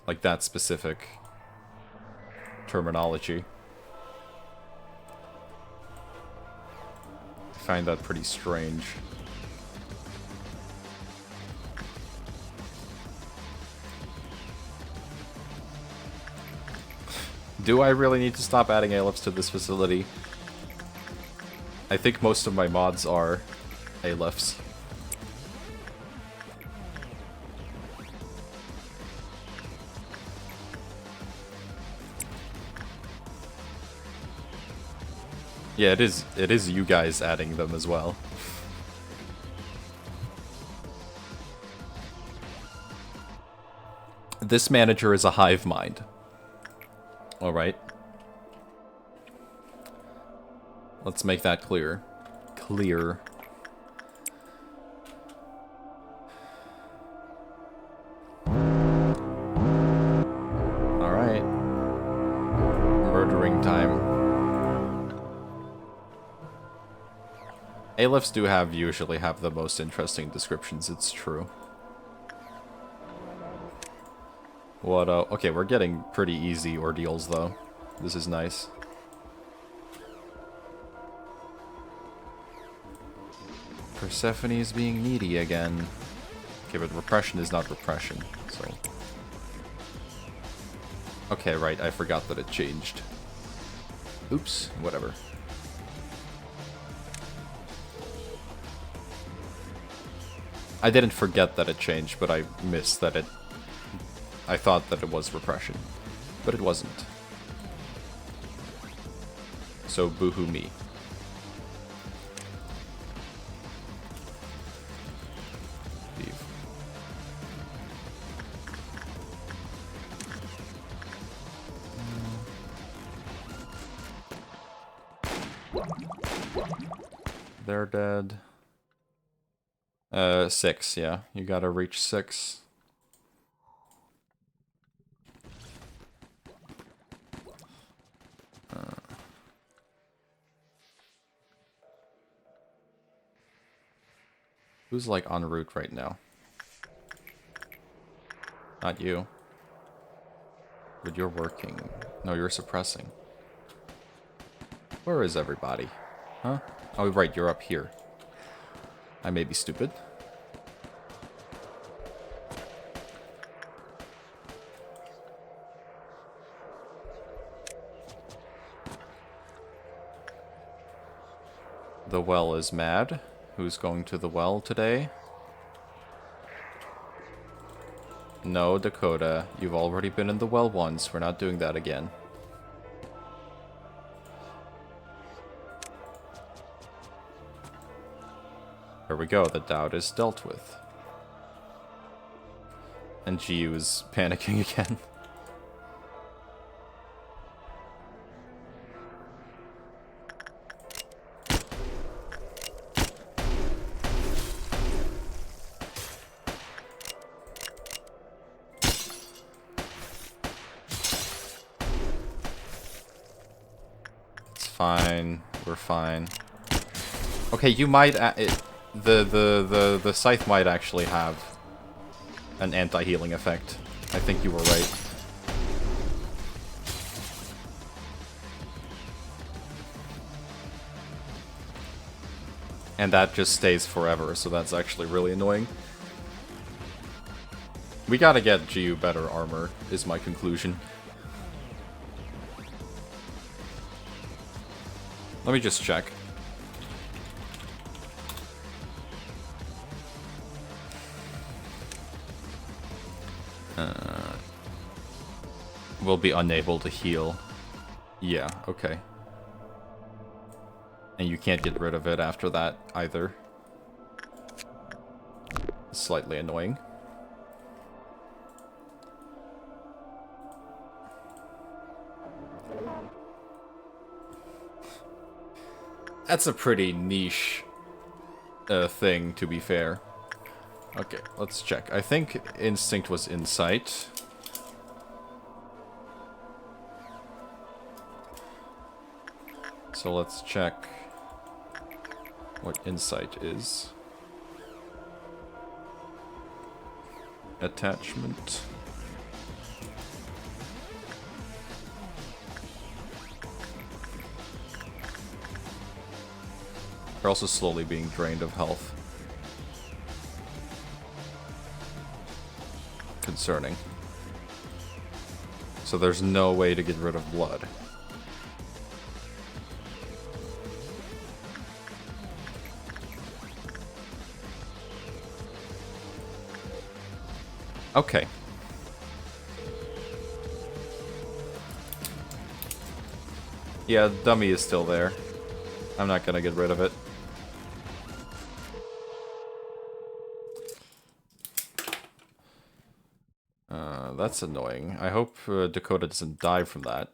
Like that specific terminology. I find that pretty strange. Do I really need to stop adding ALFs to this facility? I think most of my mods are ALFs. Yeah, it is you guys adding them as well. This manager is a hive mind. Alright. Let's make that clear. Clear. Alright. Murdering time. ALFs do usually have the most interesting descriptions, it's true. What, okay, we're getting pretty easy ordeals, though. This is nice. Persephone is being needy again. Okay, but repression is not repression, so... Okay, right, I forgot that it changed. Oops, whatever. I didn't forget that it changed, but I missed that it... I thought that it was repression, but it wasn't. So boohoo me. Leave. They're dead. 6, yeah. You gotta reach 6. Who's, like, en route right now? Not you. But you're working. No, you're suppressing. Where is everybody? Huh? Oh, right, you're up here. I may be stupid. The well is mad. Who's going to the well today? No, Dakota. You've already been in the well once. We're not doing that again. There we go. The doubt is dealt with. And GU is panicking again. Fine, we're fine. Okay, you might the scythe might actually have an anti-healing effect. I think you were right. And that just stays forever, so that's actually really annoying. We gotta get GU better armor, is my conclusion. Let me just check. We'll be unable to heal. Yeah, okay. And you can't get rid of it after that either. Slightly annoying. That's a pretty niche thing, to be fair. Okay, let's check. I think instinct was insight. So let's check what insight is. Attachment. We're also slowly being drained of health. Concerning. So there's no way to get rid of blood. Okay. Yeah, dummy is still there. I'm not gonna get rid of it. That's annoying. I hope Dakota doesn't die from that.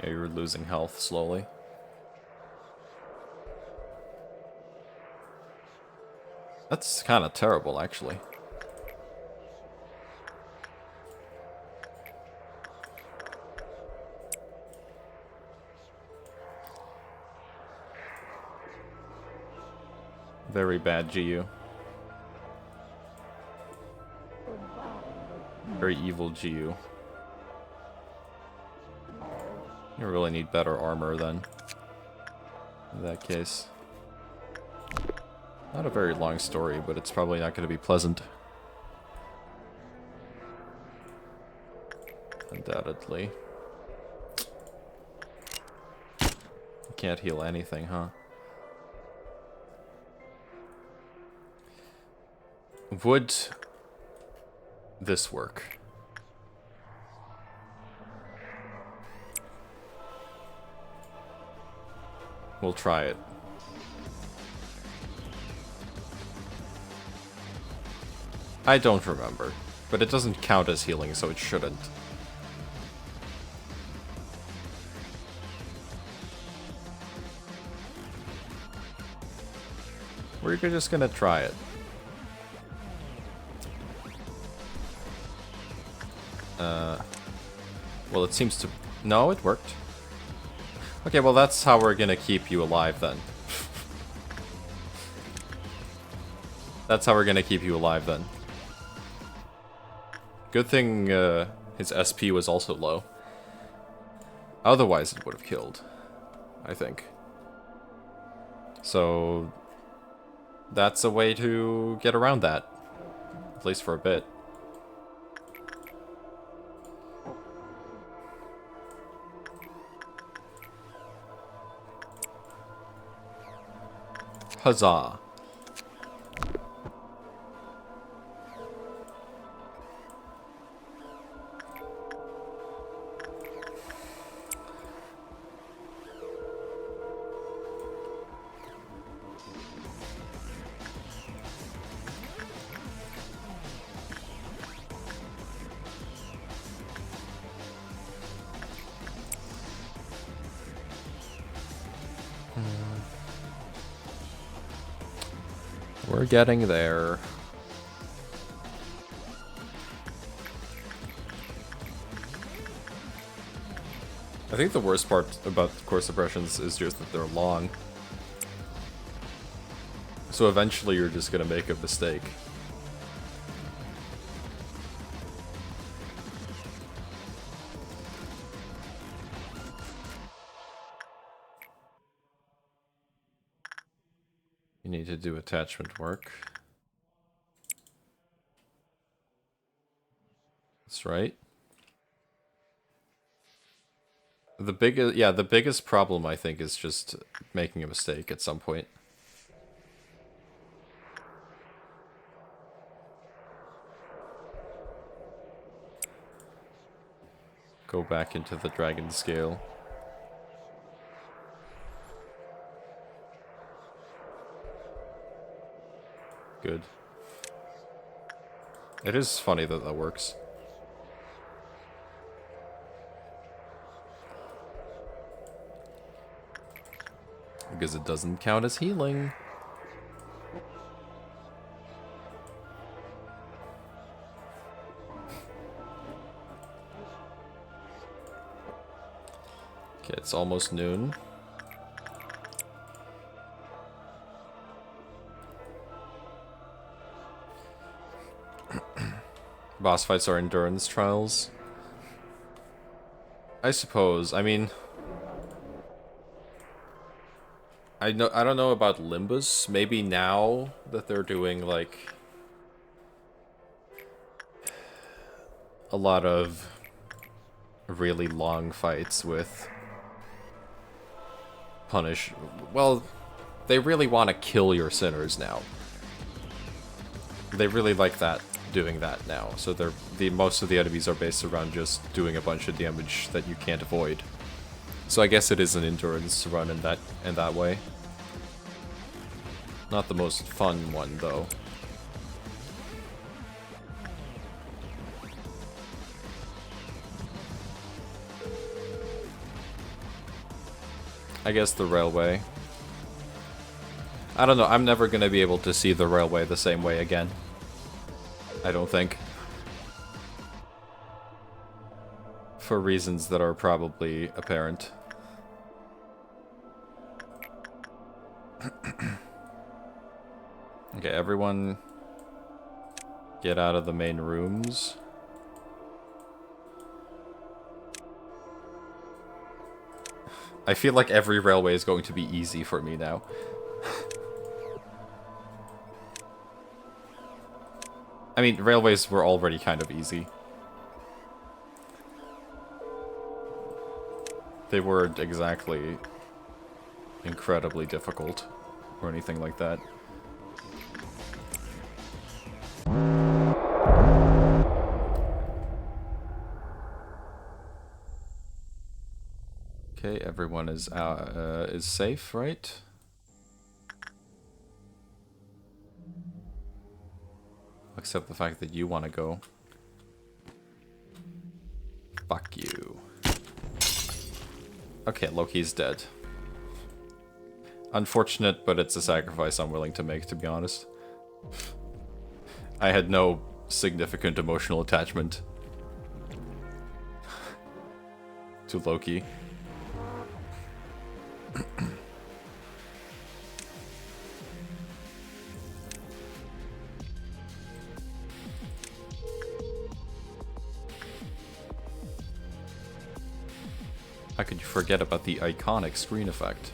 Yeah, you're losing health slowly. That's kind of terrible, actually. Very bad GU. Very evil GU. You really need better armor then. In that case. Not a very long story, but it's probably not going to be pleasant. Undoubtedly. You can't heal anything, huh? Would this work? We'll try it. I don't remember, but it doesn't count as healing, so it shouldn't. We're just gonna try it. Well, it seems to... No, it worked. Okay, well that's how we're gonna keep you alive then. That's how we're gonna keep you alive then. Good thing his SP was also low. Otherwise it would have killed, I think. So that's a way to get around that. At least for a bit. Huzzah. We're getting there. I think the worst part about core suppressions is just that they're long. So eventually you're just gonna make a mistake. You need to do attachment work. That's right. The biggest problem I think is just making a mistake at some point. go back into the dragon scale. Good. It is funny that that works. Because it doesn't count as healing. Okay, it's almost noon. Boss fights are endurance trials. I suppose. I mean, I don't know about Limbus. Maybe now that they're doing like a lot of really long fights with punish. Well, they really want to kill your sinners now. They really like that, doing that now. So most of the enemies are based around just doing a bunch of damage that you can't avoid. So I guess it is an endurance run in that way. Not the most fun one though. I guess the railway. I don't know, I'm never gonna be able to see the railway the same way again. I don't think. For reasons that are probably apparent. Okay, everyone get out of the main rooms. I feel like every railway is going to be easy for me now. I mean, railways were already kind of easy. They weren't exactly incredibly difficult or anything like that. Okay, everyone is safe, right? Except the fact that you want to go. Fuck you. Okay, Loki's dead. Unfortunate, but it's a sacrifice I'm willing to make, to be honest. I had no significant emotional attachment to Loki. How could you forget about the iconic screen effect?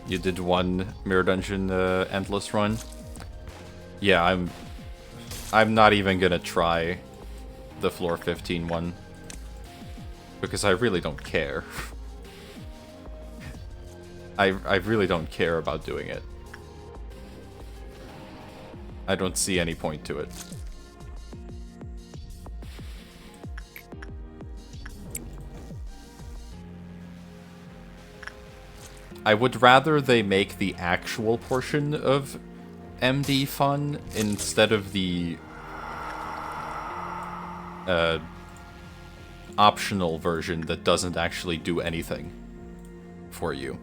You did one Mirror Dungeon Endless run? Yeah, I'm not even gonna try the floor 15 one. Because I really don't care. I really don't care about doing it. I don't see any point to it. I would rather they make the actual portion of MD fun instead of the optional version that doesn't actually do anything for you.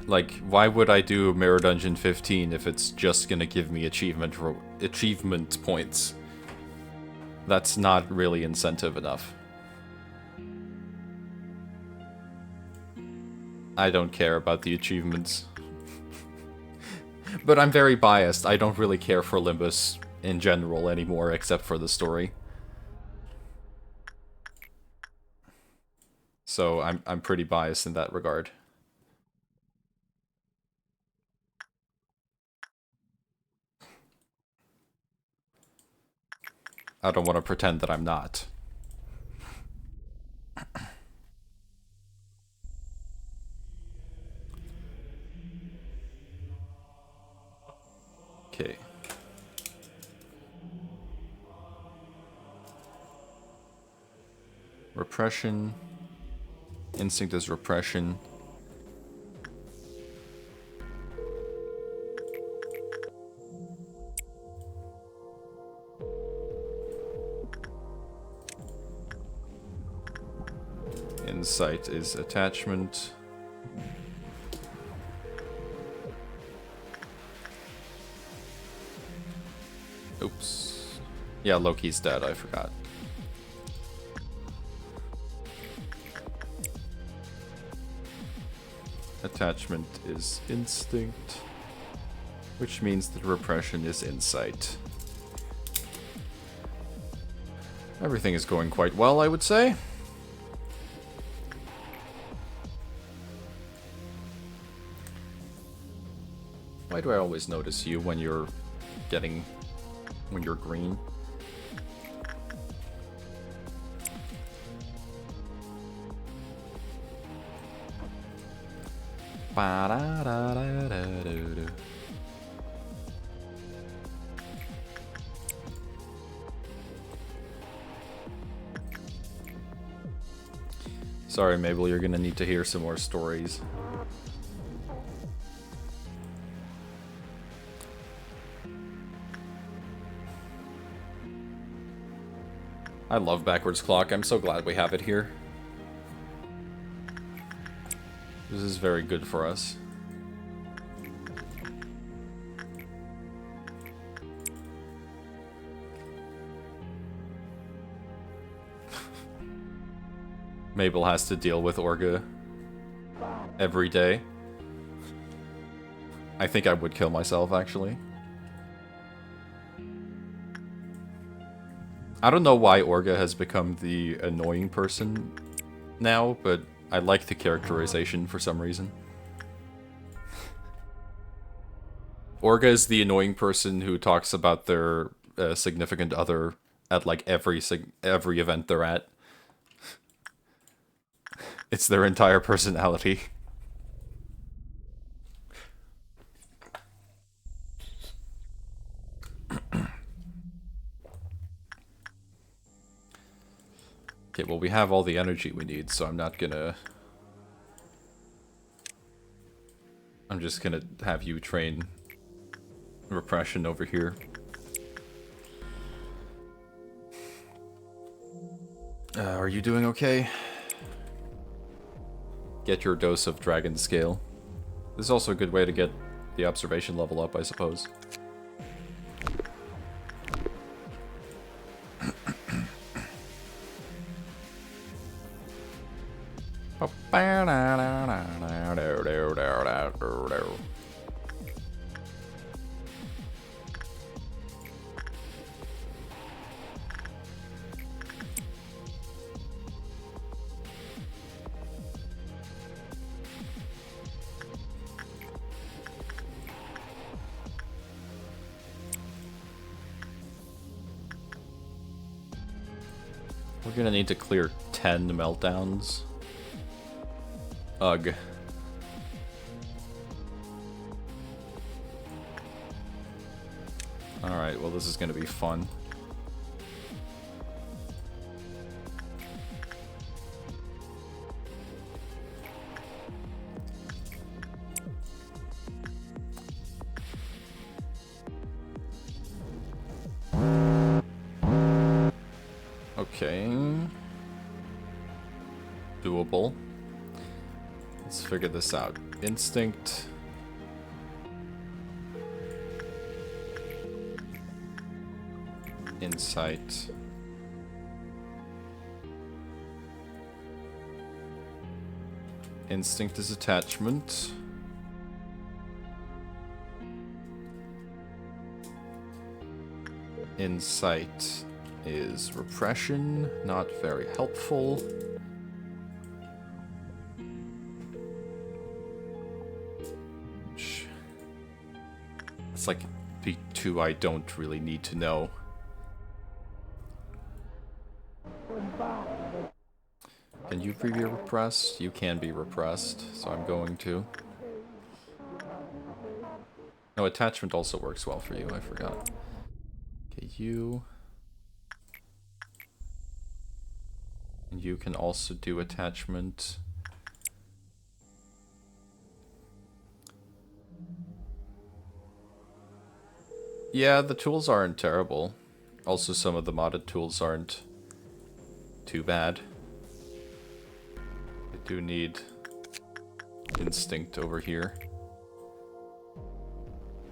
Like, why would I do Mirror Dungeon 15 if it's just gonna give me achievement points? That's not really incentive enough. I don't care about the achievements. But I'm very biased. I don't really care for Limbus in general anymore, except for the story. So I'm pretty biased in that regard. I don't want to pretend that I'm not. Okay. Repression. Instinct is repression. Insight is attachment. Oops. Yeah, Loki's dead, I forgot. Attachment is instinct, which means that repression is insight. Everything is going quite well, I would say. Why do I always notice you when you're green? Ba-da-da-da-da-da-da. Sorry, Mabel, you're gonna need to hear some more stories. I love Backwards Clock. I'm so glad we have it here. This is very good for us. Mabel has to deal with Orga every day. I think I would kill myself, actually. I don't know why Orga has become the annoying person now, but I like the characterization for some reason. Orga is the annoying person who talks about their significant other at like every event they're at. It's their entire personality. Okay, well, we have all the energy we need, so I'm just gonna have you train repression over here. Are you doing okay? Get your dose of dragon scale. This is also a good way to get the observation level up, I suppose. We're gonna need to clear 10 meltdowns. Ugh. Alright, well, this is gonna be fun. Okay. Doable. Let's figure this out. Instinct. Insight. Instinct is attachment. Insight is repression, not very helpful. It's like the two I don't really need to know. Can you be repressed? You can be repressed, so I'm going to. No, attachment also works well for you, I forgot. Okay, you. And you can also do attachment. Yeah, the tools aren't terrible. Also, some of the modded tools aren't too bad. I do need instinct over here.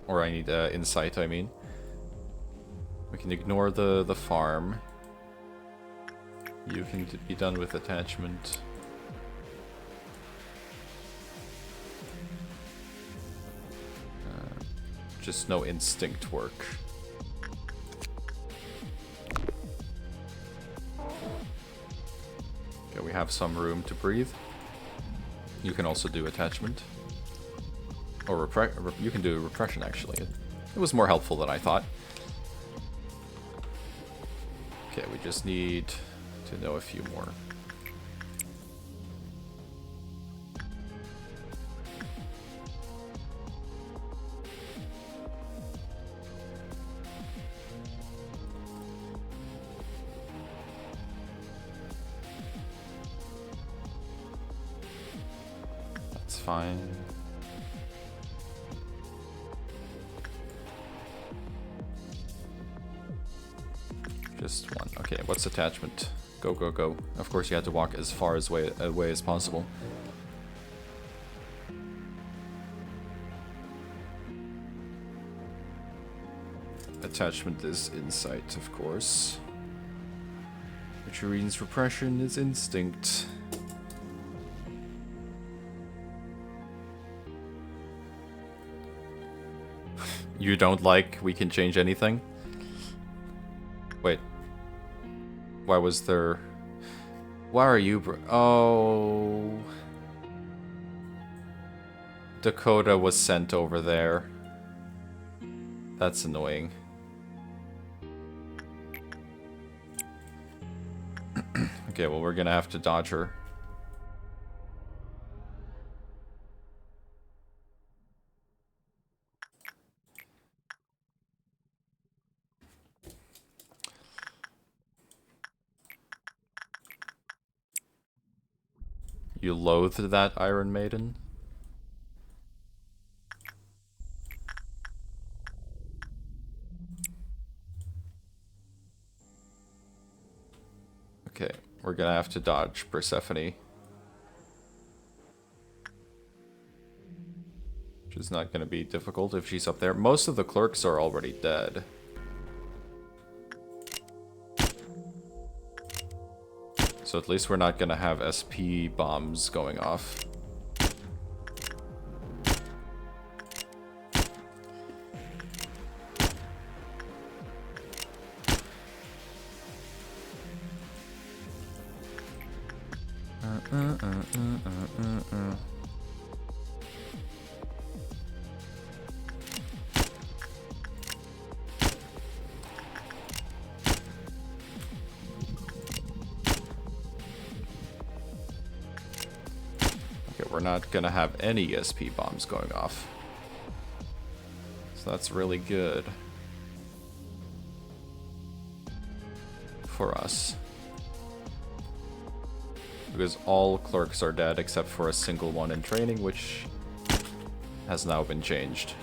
Or I need insight, I mean. We can ignore the farm. You can be done with attachment. Just no instinct work. Okay, we have some room to breathe. You can also do attachment. Or you can do repression, actually. It was more helpful than I thought. Okay, we just need to know a few more. That's fine. Just one. Okay, what's attachment? Go, go, go. Of course you had to walk as far away as possible. Attachment is insight, of course. Which means repression is instinct. You don't like we can change anything? Wait. Why was there... Why are you... Oh... Dakota was sent over there. That's annoying. Okay, well, we're gonna have to dodge her. You loathe that Iron Maiden? Okay, we're gonna have to dodge Persephone. Which is not gonna be difficult if she's up there. Most of the clerks are already dead. So at least we're not gonna have SP bombs going off. Okay, we're not gonna have any SP bombs going off. So that's really good. For us. Because all clerks are dead except for a single one in training, which has now been changed.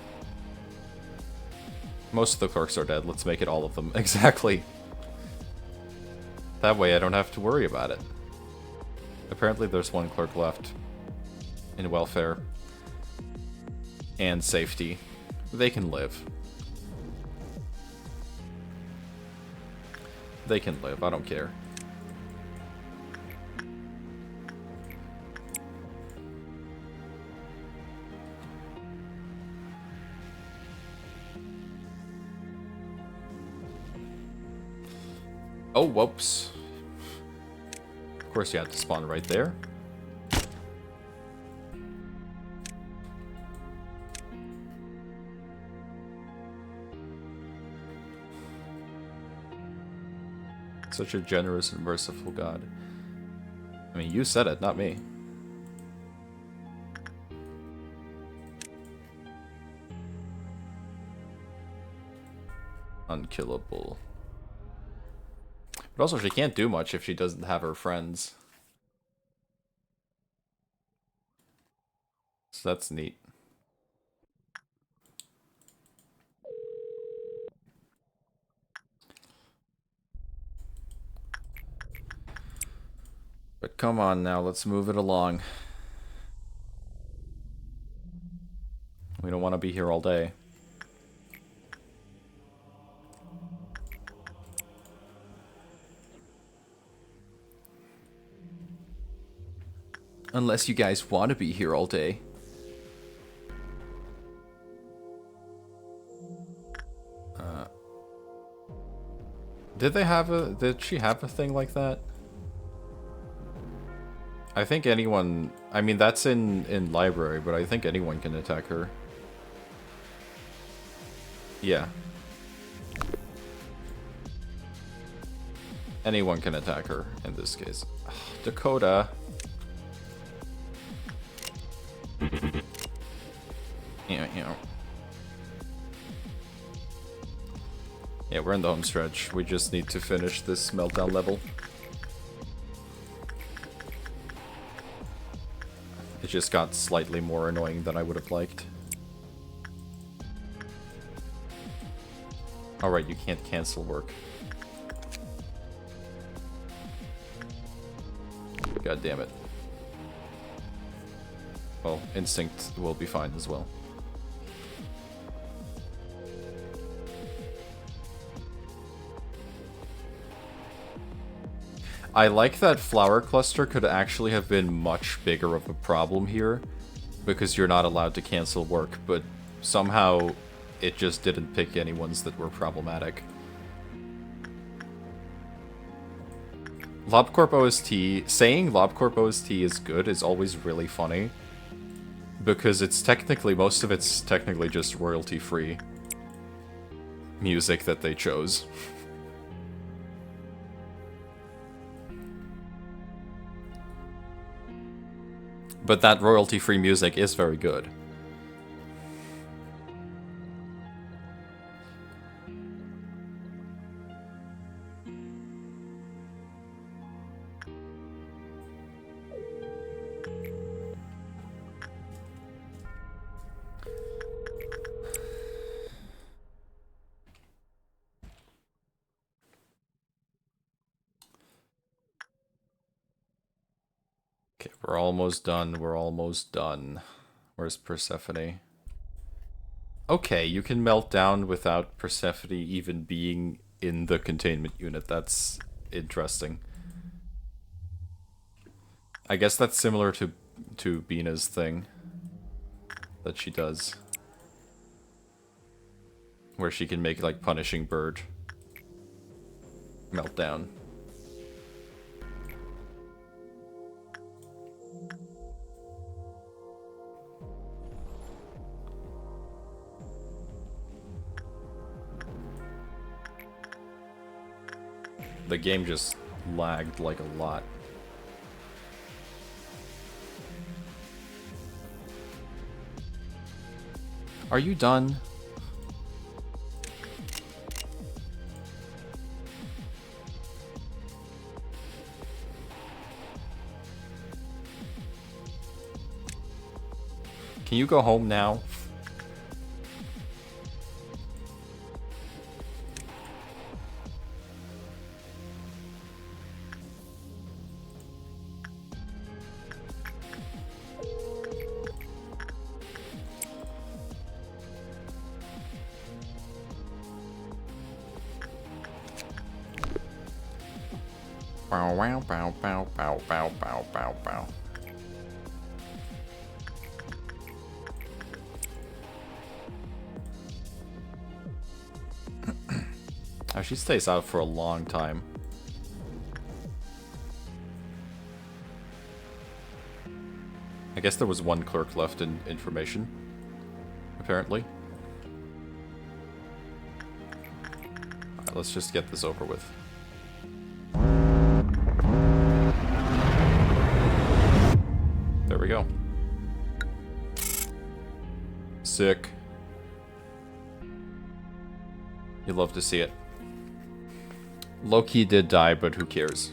Most of the clerks are dead. Let's make it all of them. Exactly. That way I don't have to worry about it. Apparently there's one clerk left. In welfare. And safety. They can live. They can live. I don't care. Oh, whoops. Of course you had to spawn right there. It's Such a generous and merciful God. I mean, you said it, not me. Unkillable. But also, she can't do much if she doesn't have her friends. So that's neat. But come on now, let's move it along. We don't want to be here all day. Unless you guys want to be here all day. Did she have a thing like that? I think anyone, I mean that's in library, but I think anyone can attack her. Yeah. Anyone can attack her in this case. Ugh, Dakota. Yeah, we're in the home stretch. We just need to finish this meltdown level. It just got slightly more annoying than I would have liked. Alright, you can't cancel work. God damn it. Well, instinct will be fine as well. I like that flower cluster could actually have been much bigger of a problem here, because you're not allowed to cancel work, but somehow it just didn't pick any ones that were problematic. LobCorp OST, saying LobCorp OST is good is always really funny, because it's technically, most of it's technically just royalty-free music that they chose. But that royalty-free music is very good. Okay, we're almost done. We're almost done. Where's Persephone? Okay, you can melt down without Persephone even being in the containment unit. That's interesting. I guess that's similar to Bina's thing that she does, where she can make like Punishing Bird meltdown. The game just lagged like a lot. Are you done? Can you go home now? Bow wow bow bow bow bow bow bow bow. Oh, she stays out for a long time. I guess there was one clerk left in information, apparently. Alright, let's just get this over with. go. Sick. You love to see it. Loki did die, but who cares?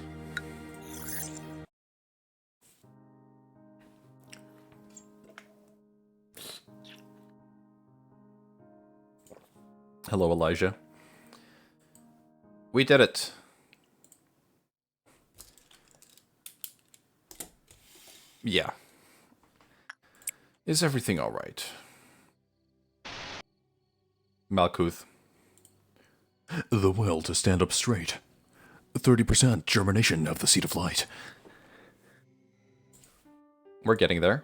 Hello, Elijah. We did it. Yeah. Is everything alright? Malkuth. The will to stand up straight. 30% germination of the seed of light. We're getting there.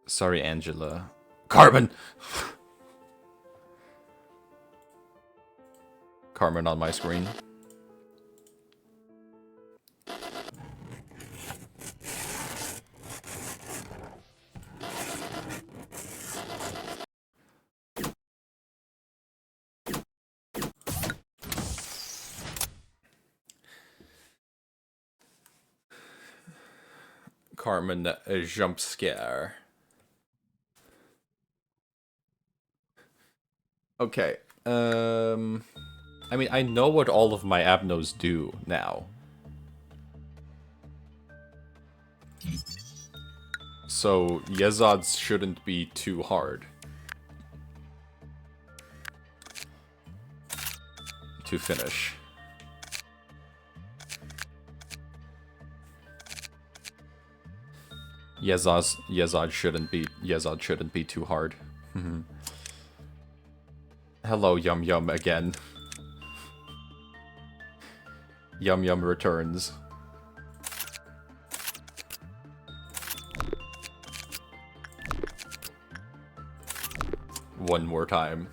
Sorry, Angela. Carbon! Carmen on my screen. Carmen, a jump scare. Okay. I mean, I know what all of my abnos do now. So, Yezod's shouldn't be too hard to finish. Yezod shouldn't be too hard. Hello, Yum Yum again. Yum Yum returns. One more time.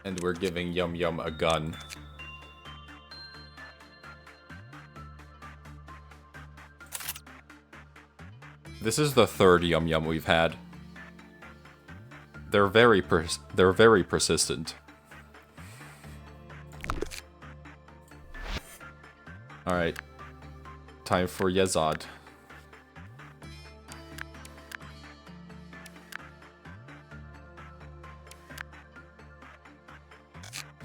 And we're giving Yum Yum a gun. This is the third Yum Yum we've had. They're very persistent. All right, time for Yezod.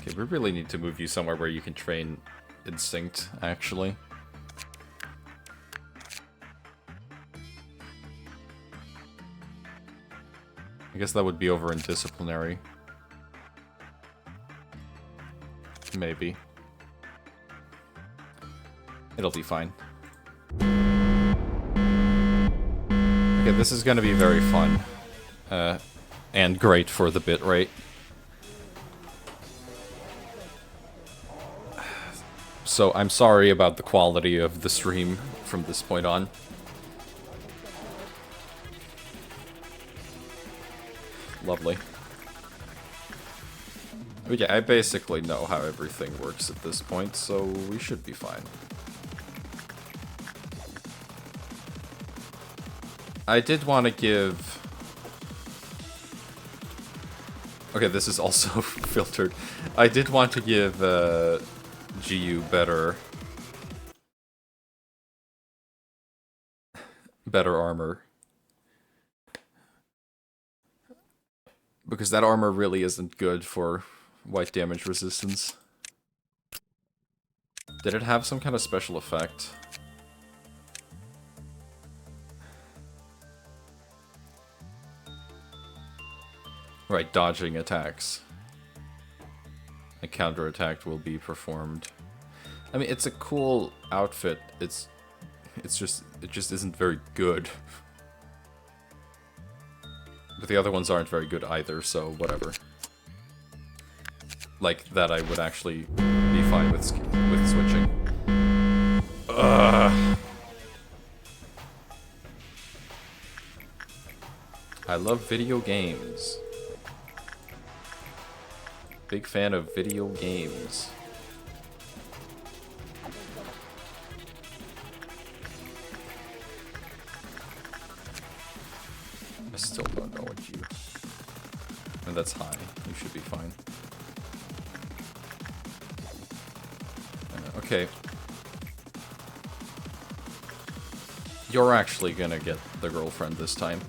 Okay, we really need to move you somewhere where you can train Instinct, actually. I guess that would be over in Disciplinary. Maybe. It'll be fine. Okay, this is gonna be very fun. And great for the bitrate. So I'm sorry about the quality of the stream from this point on. Lovely. But yeah, I basically know how everything works at this point, so we should be fine. I did want to give... Okay, this is also filtered. I did want to give GU better armor. Because that armor really isn't good for white damage resistance. Did it have some kind of special effect? Right, dodging attacks. A counterattack will be performed. I mean, it's a cool outfit. It just isn't very good. But the other ones aren't very good either, so whatever. Like, that I would actually be fine with switching. Ugh. I love video games. Big fan of video games. I still don't know what you... And that's high. You should be fine. Okay. You're actually gonna get the girlfriend this time.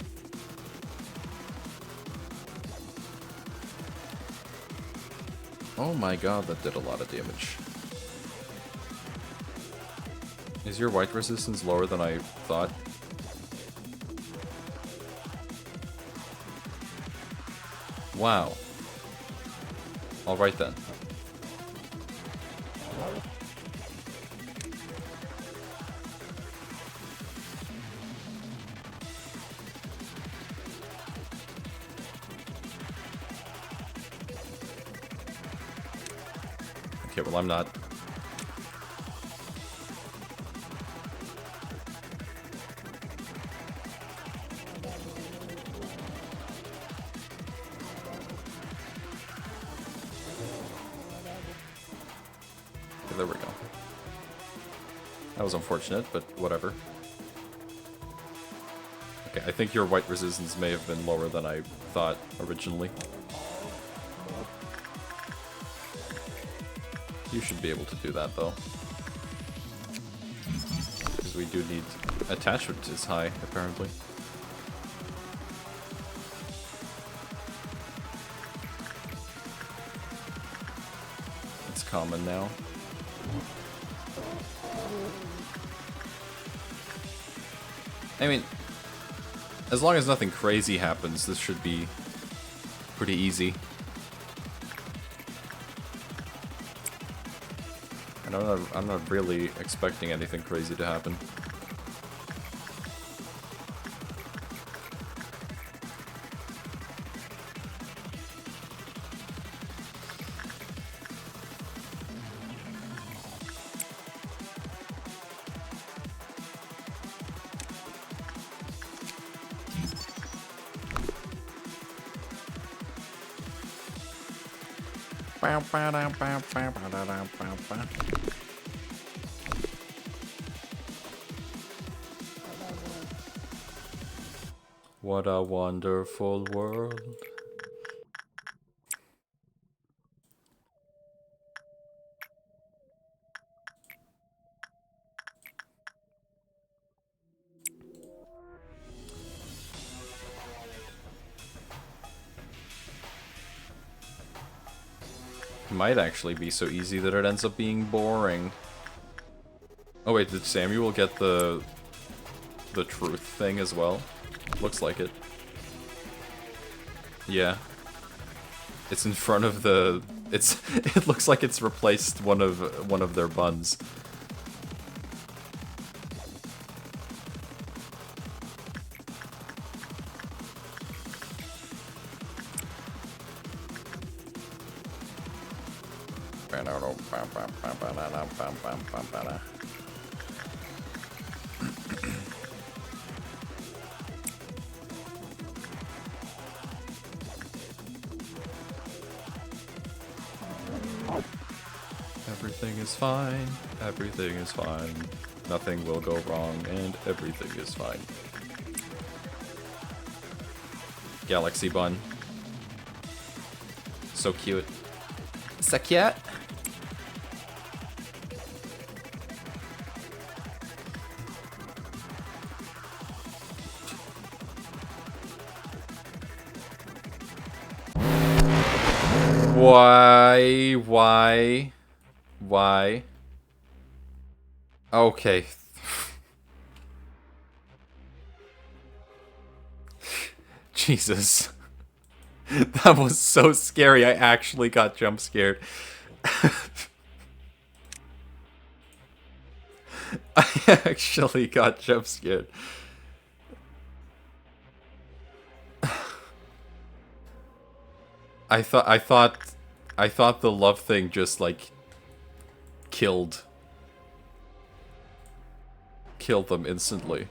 Oh my god, that did a lot of damage. Is your white resistance lower than I thought? Wow. Alright then. Okay, well I'm not. Okay, there we go. That was unfortunate, but whatever. Okay, I think your white resistance may have been lower than I thought originally. You should be able to do that, though. Because we do need... Attachment is high, apparently. It's common now. I mean, as long as nothing crazy happens, this should be pretty easy. And I'm not really expecting anything crazy to happen. What a wonderful world. It might actually be so easy that it ends up being boring. Oh wait, did Samuel get the truth thing as well? Looks like it. Yeah. It's in front of the... It's... It looks like it's replaced one of their buns. Everything is fine, everything is fine, nothing will go wrong, and everything is fine. Galaxy bun. So cute. So cute. Why? Okay. Jesus. That was so scary, I actually got jump scared. I actually got jump scared. I thought the love thing just like killed them instantly.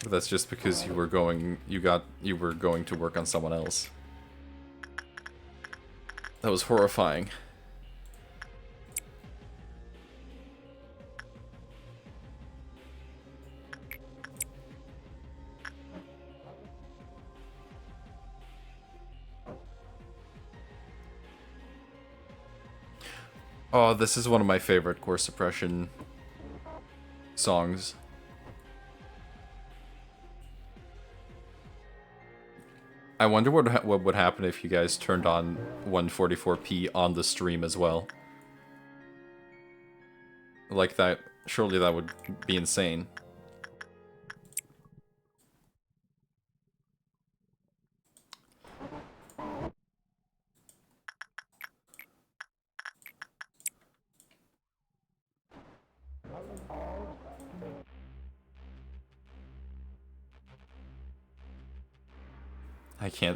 But that's just because you were going to work on someone else. That was horrifying. Oh, this is one of my favorite core suppression songs. I wonder what would happen if you guys turned on 144p on the stream as well. Like that, surely that would be insane.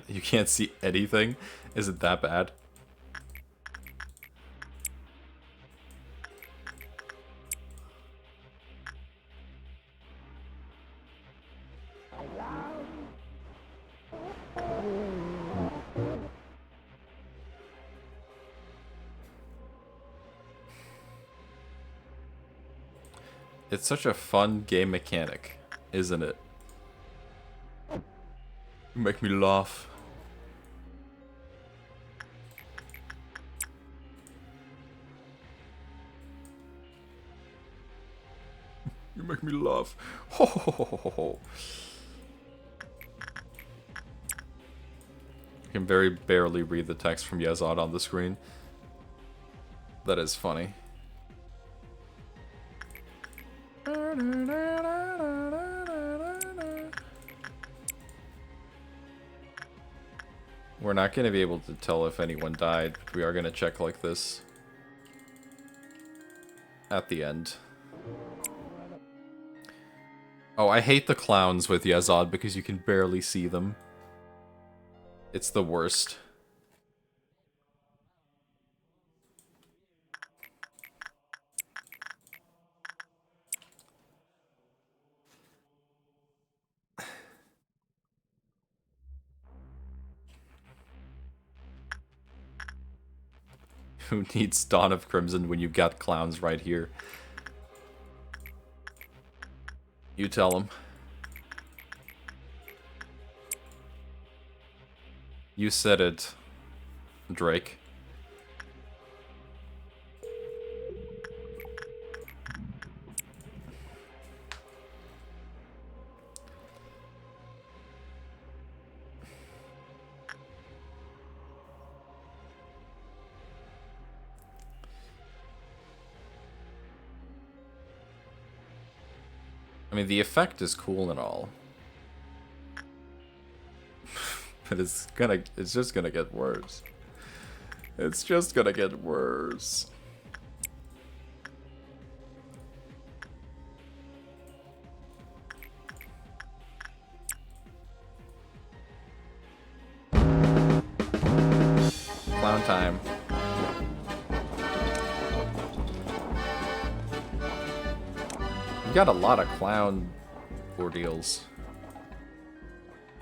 You can't see anything? Is it that bad? It's such a fun game mechanic, isn't it? You make me laugh. You make me laugh. Ho ho ho ho ho ho. I can very barely read the text from Yazad on the screen. That is funny. We're not going to be able to tell if anyone died, but we are going to check like this at the end. Oh, I hate the clowns with Yazad because you can barely see them. It's the worst. Who needs Dawn of Crimson when you've got clowns right here? You tell them. You said it, Drake. I mean, the effect is cool and all. But it's just gonna get worse. It's just gonna get worse. Clown time. We got a lot of clown ordeals,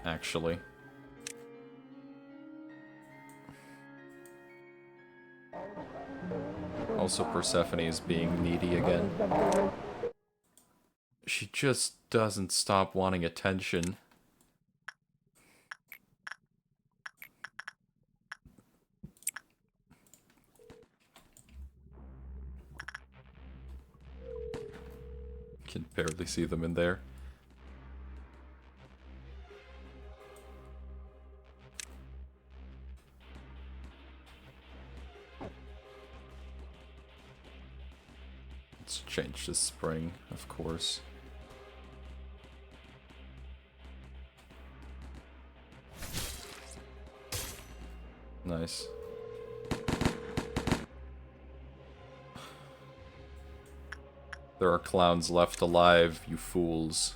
actually. Also, Persephone is being needy again. She just doesn't stop wanting attention. Can barely see them in there. Let's change the spring, of course. Nice. There are clowns left alive, you fools.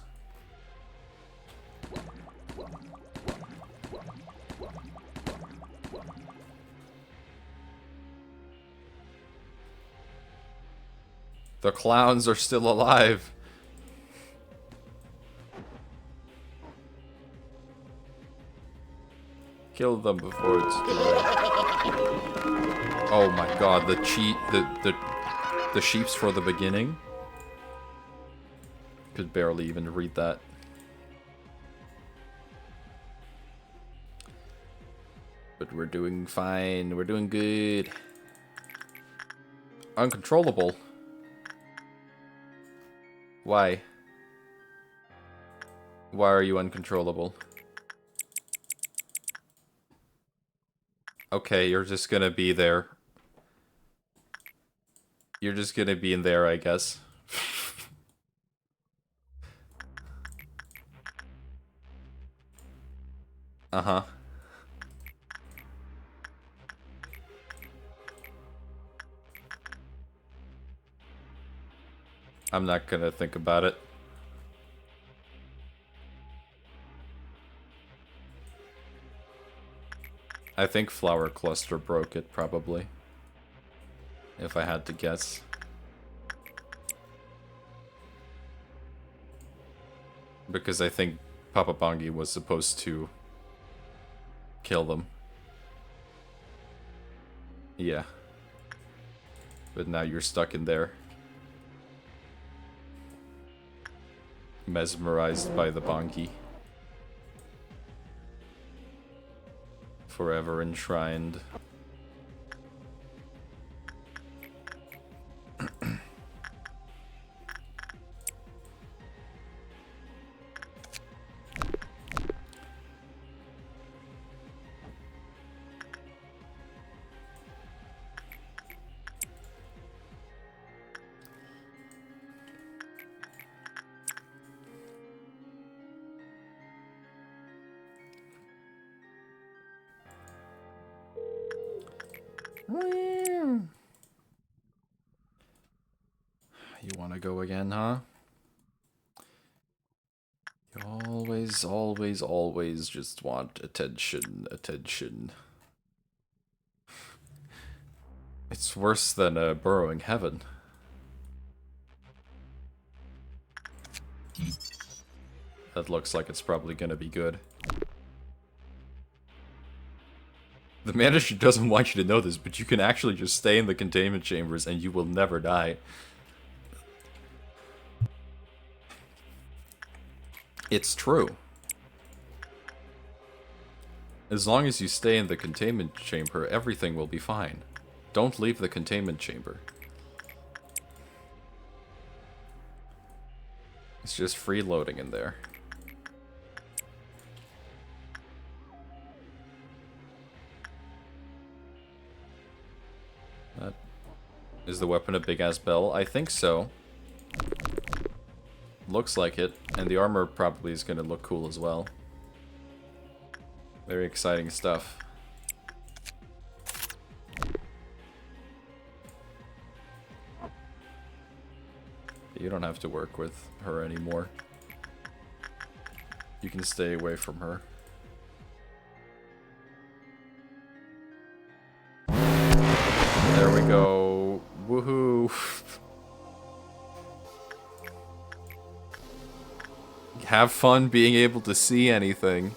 The clowns are still alive. Kill them before it's too late. Oh my god, the sheeps for the beginning. Could barely even read that. But we're doing fine. We're doing good. Uncontrollable? Why? Why are you uncontrollable? Okay, you're just gonna be there. You're just gonna be in there, I guess. Uh-huh. I'm not gonna think about it. I think Flower Cluster broke it, probably. If I had to guess. Because I think Papa Bongi was supposed to kill them. Yeah. But now you're stuck in there. Mesmerized by the Bongi. Forever enshrined. You wanna go again, huh? You always, always, always just want attention, attention. It's worse than a burrowing heaven. That looks like it's probably gonna be good. The manager doesn't want you to know this, but you can actually just stay in the containment chambers and you will never die. It's true. As long as you stay in the containment chamber, everything will be fine. Don't leave the containment chamber. It's just freeloading in there. That is the weapon a big-ass bell? I think so. Looks like it. And the armor probably is going to look cool as well. Very exciting stuff. You don't have to work with her anymore. You can stay away from her. There we go. Woohoo. Have fun being able to see anything.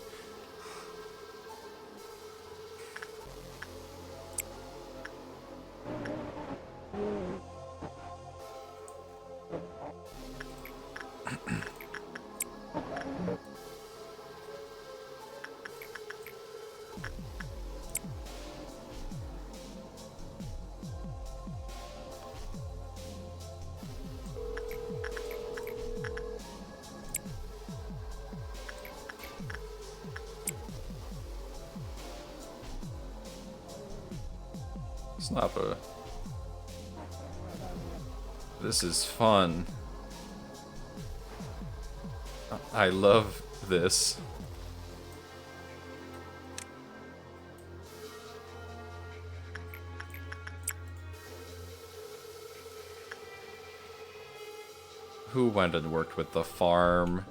Snapper. This is fun. I love this. Who went and worked with the farm?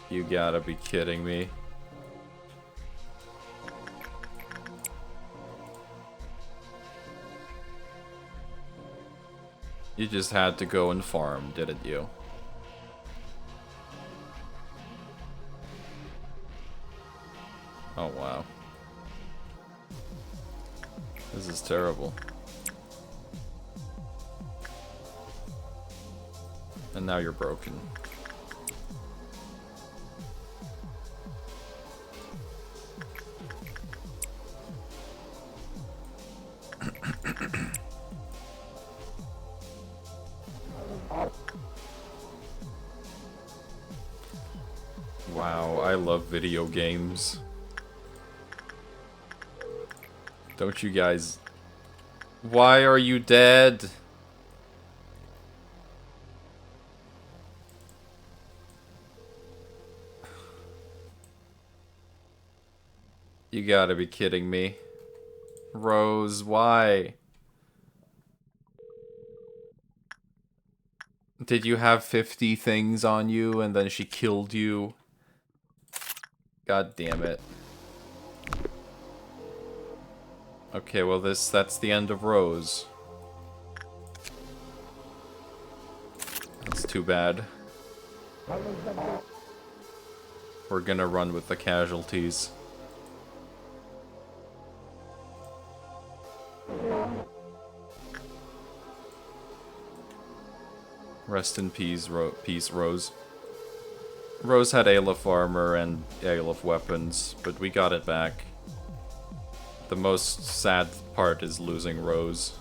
You gotta be kidding me. You just had to go and farm, didn't you? Oh, wow. This is terrible. And now you're broken. video games. Don't you guys... Why are you dead? You gotta be kidding me. Rose, why? Did you have 50 things on you and then she killed you? God damn it. Okay, well that's the end of Rose. That's too bad. We're gonna run with the casualties. Rest in peace, Rose. Rose had Aleph armor and Aleph weapons, but we got it back. The most sad part is losing Rose.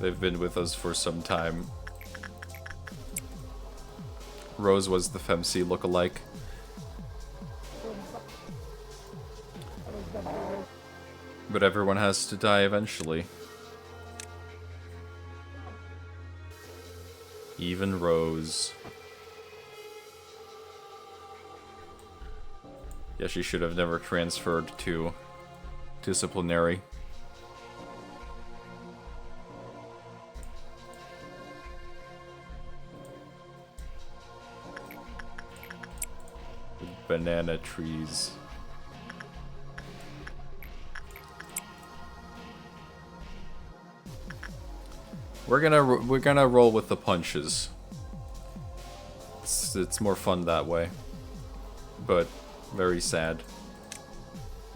They've been with us for some time. Rose was the FemC lookalike. But everyone has to die eventually. Even Rose. Yeah, she should have never transferred to disciplinary. Banana trees. We're gonna roll with the punches. It's more fun that way, but very sad,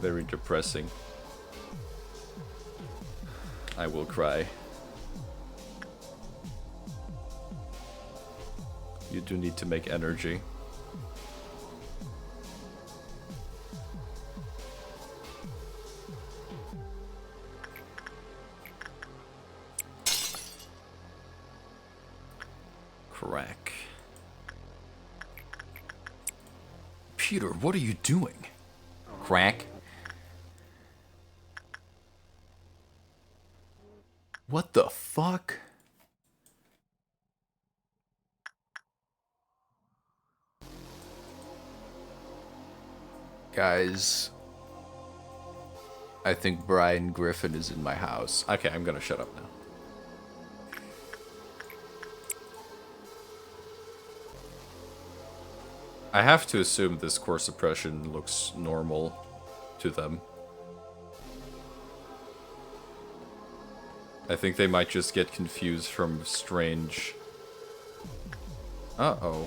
very depressing. I will cry. You do need to make energy. Crack. Peter, what are you doing? Crack? What the fuck? Guys, I think Brian Griffin is in my house. Okay, I'm gonna shut up now. I have to assume this core suppression looks normal to them. I think they might just get confused from strange... Uh-oh.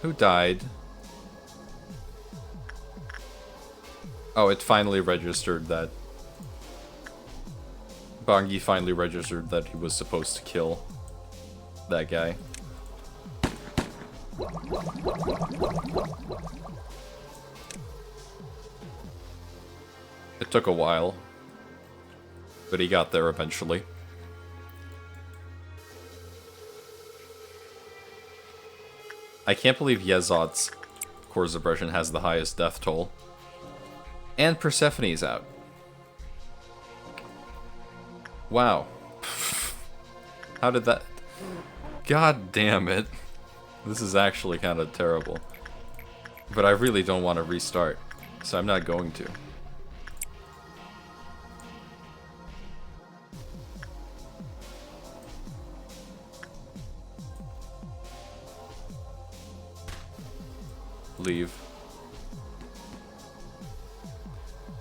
Who died? Oh, it finally registered that... Bongi finally registered that he was supposed to kill that guy. It took a while, but he got there eventually. I can't believe Yezod's core suppression has the highest death toll. And Persephone's out. Wow. How did that... God damn it. This is actually kind of terrible. But I really don't want to restart, so I'm not going to. Leave.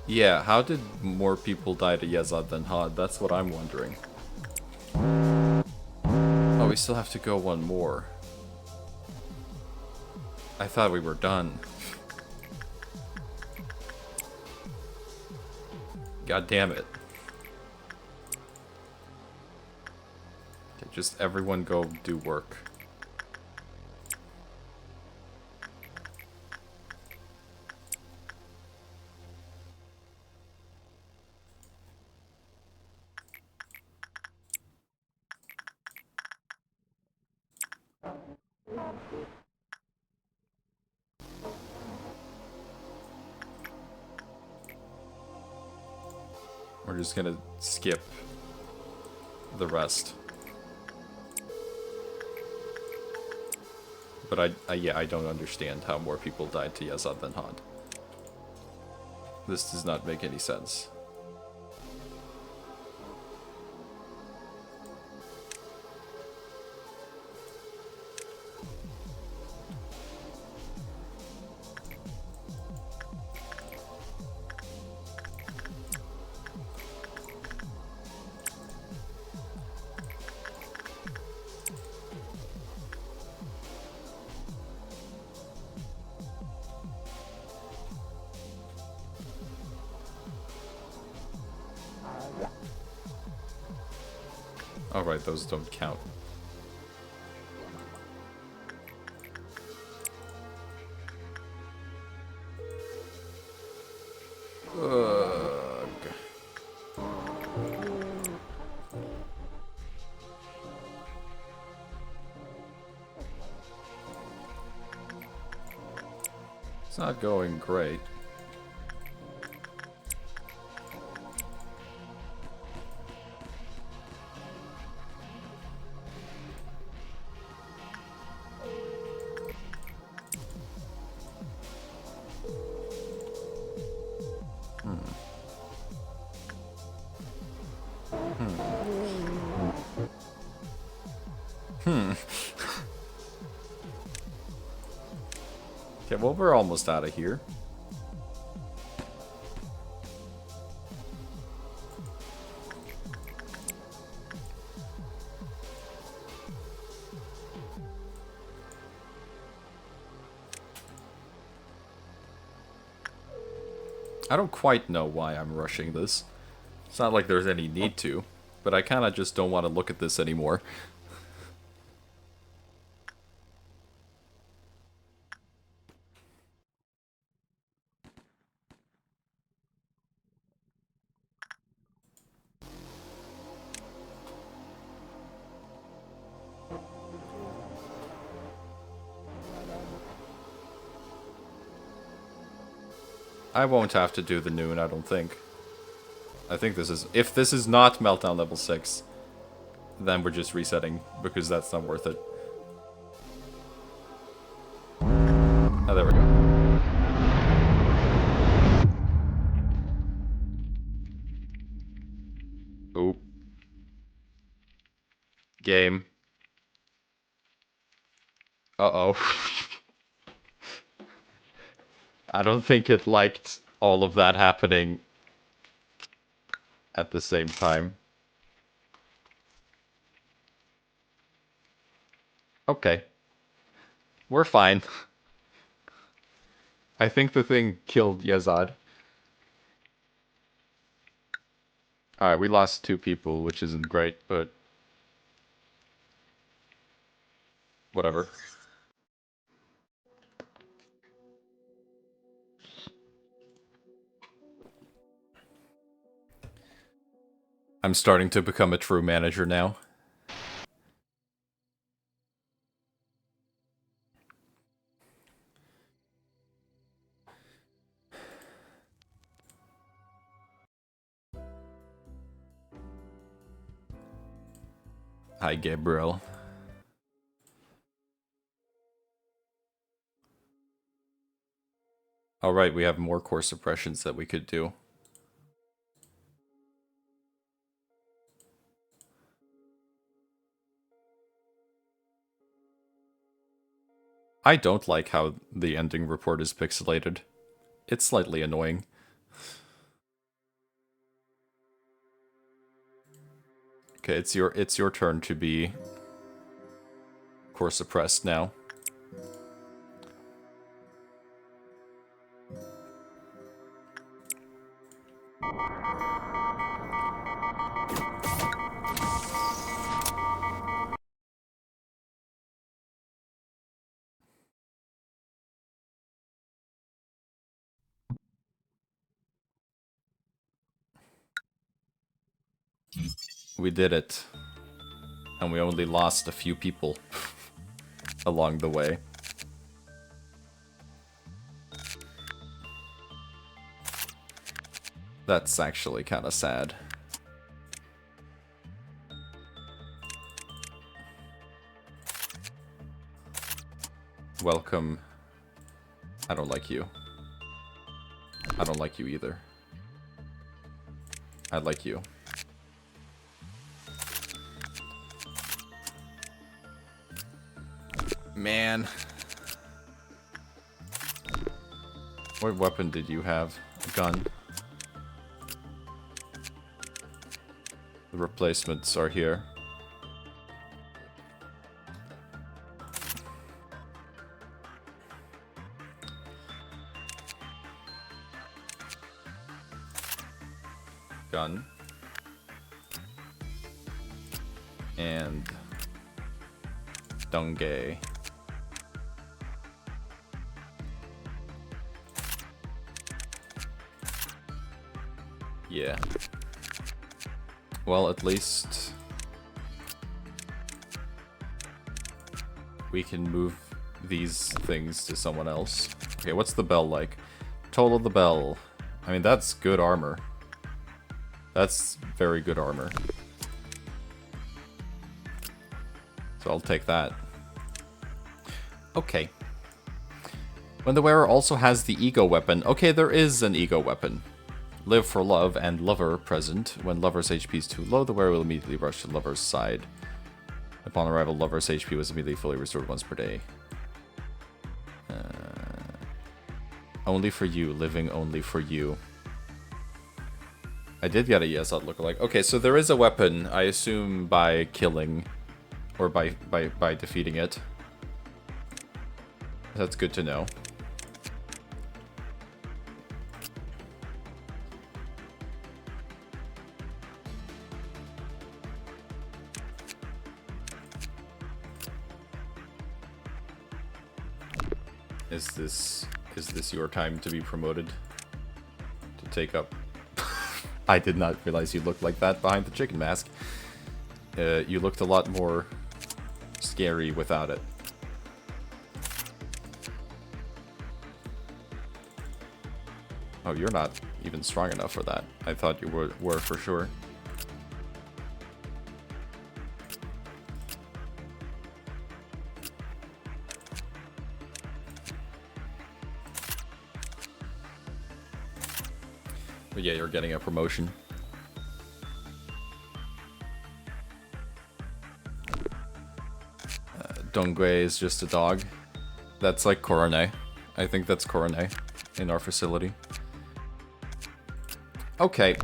Yeah, how did more people die to Yezod than Had? That's what I'm wondering. Oh, we still have to go one more. I thought we were done. God damn it. Okay, just everyone go do work. We're just gonna skip the rest. But yeah, I don't understand how more people died to Yazad than Han. This does not make any sense. Alright, those don't count. Ugh. It's not going great. Okay, well, we're almost out of here. I don't quite know why I'm rushing this. It's not like there's any need to, but I kind of just don't want to look at this anymore. I won't have to do the noon, I don't think. I think this is... If this is not Meltdown level 6, then we're just resetting, because that's not worth it. Oh, there we go. Oop. Game. Uh-oh. I don't think it liked all of that happening at the same time. Okay. We're fine. I think the thing killed Yazad. Alright, we lost 2 people, which isn't great, but... whatever. I'm starting to become a true manager now. Hi, Gabriel. Alright, we have more core suppressions that we could do. I don't like how the ending report is pixelated. It's slightly annoying. Okay, it's your turn to be core suppressed now. We did it. And we only lost a few people along the way. That's actually kind of sad. Welcome. I don't like you. I don't like you either. I like you. Man. What weapon did you have? A gun. The replacements are here. Gun. And Dungay. Yeah. Well, at least we can move these things to someone else. Okay, what's the bell like? Toll of the bell. I mean, that's good armor. That's very good armor. So I'll take that. Okay. When the wearer also has the ego weapon. Okay, there is an ego weapon. Live for love and lover present. When lover's HP is too low, the wearer will immediately rush to lover's side. Upon arrival, lover's HP was immediately fully restored once per day. Only for you. Living only for you. I did get a yes out lookalike. Okay, so there is a weapon, I assume by killing, or by defeating it. That's good to know. Is this your time to be promoted? To take up? I did not realize you looked like that behind the chicken mask. You looked a lot more scary without it. Oh, you're not even strong enough for that. I thought you were for sure. But yeah, you're getting a promotion. Dongui is just a dog. That's like Korone. I think that's Korone in our facility. Okay.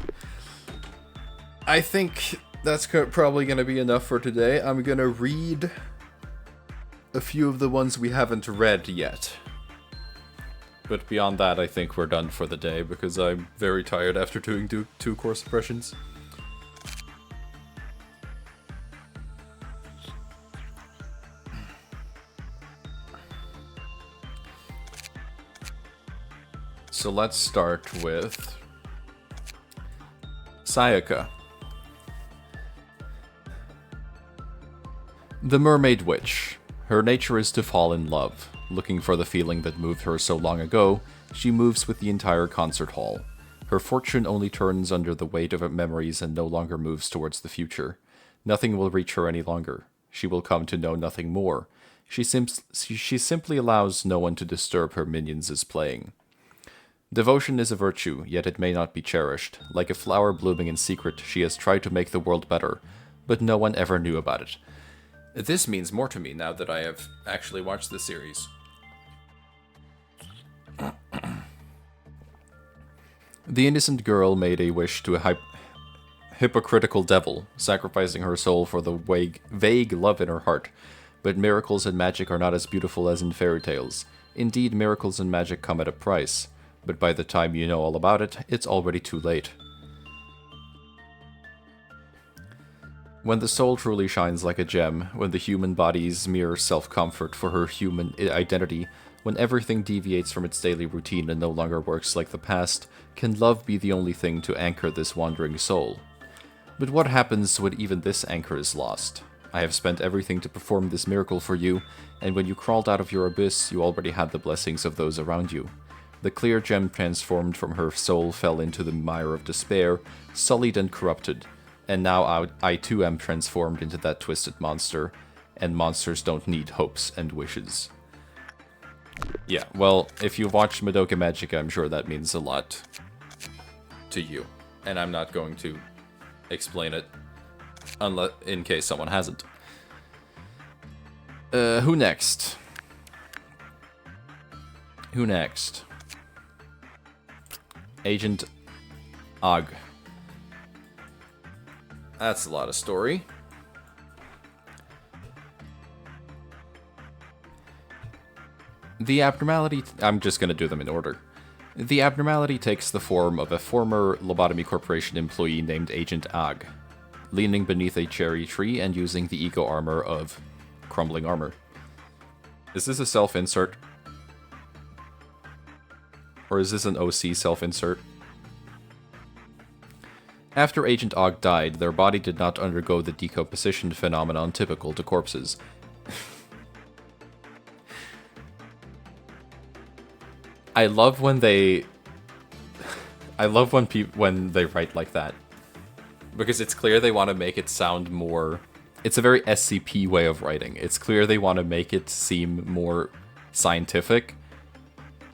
I think that's probably going to be enough for today. I'm going to read a few of the ones we haven't read yet. But beyond that, I think we're done for the day, because I'm very tired after doing two core suppressions. So let's start with Sayaka. The Mermaid Witch. Her nature is to fall in love. Looking for the feeling that moved her so long ago, she moves with the entire concert hall. Her fortune only turns under the weight of her memories and no longer moves towards the future. Nothing will reach her any longer. She will come to know nothing more. She simply allows no one to disturb her minions' playing. Devotion is a virtue, yet it may not be cherished. Like a flower blooming in secret, she has tried to make the world better, but no one ever knew about it. This means more to me now that I have actually watched the series. The innocent girl made a wish to a hypocritical devil, sacrificing her soul for the vague love in her heart. But miracles and magic are not as beautiful as in fairy tales. Indeed, miracles and magic come at a price. But by the time you know all about it, it's already too late. When the soul truly shines like a gem, when the human body's mere self-comfort for her human identity, when everything deviates from its daily routine and no longer works like the past, can love be the only thing to anchor this wandering soul? But what happens when even this anchor is lost? I have spent everything to perform this miracle for you, and when you crawled out of your abyss, you already had the blessings of those around you. The clear gem transformed from her soul fell into the mire of despair, sullied and corrupted, and now I too am transformed into that twisted monster, and monsters don't need hopes and wishes. Yeah, well, if you've watched Madoka Magica, I'm sure that means a lot to you, and I'm not going to explain it unless in case someone hasn't. Who next? Who next? Agent Og. That's a lot of story. The abnormality... I'm just going to do them in order. The abnormality takes the form of a former Lobotomy Corporation employee named Agent Og, leaning beneath a cherry tree and using the ego armor of crumbling armor. Is this a self-insert? Or is this an OC self-insert? After Agent Og died, their body did not undergo the decomposition phenomenon typical to corpses. I love when they... I love when they write like that. Because it's clear they want to make it sound more... It's a very SCP way of writing. It's clear they want to make it seem more scientific.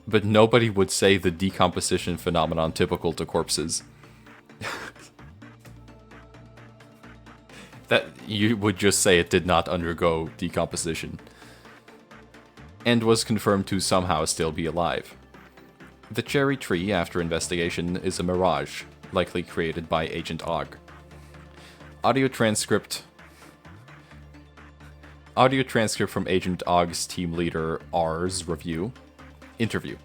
But nobody would say the decomposition phenomenon typical to corpses. That you would just say it did not undergo decomposition. And was confirmed to somehow still be alive. The cherry tree, after investigation, is a mirage, likely created by Agent Og. Audio transcript from Agent Og's team leader R's review. Interview.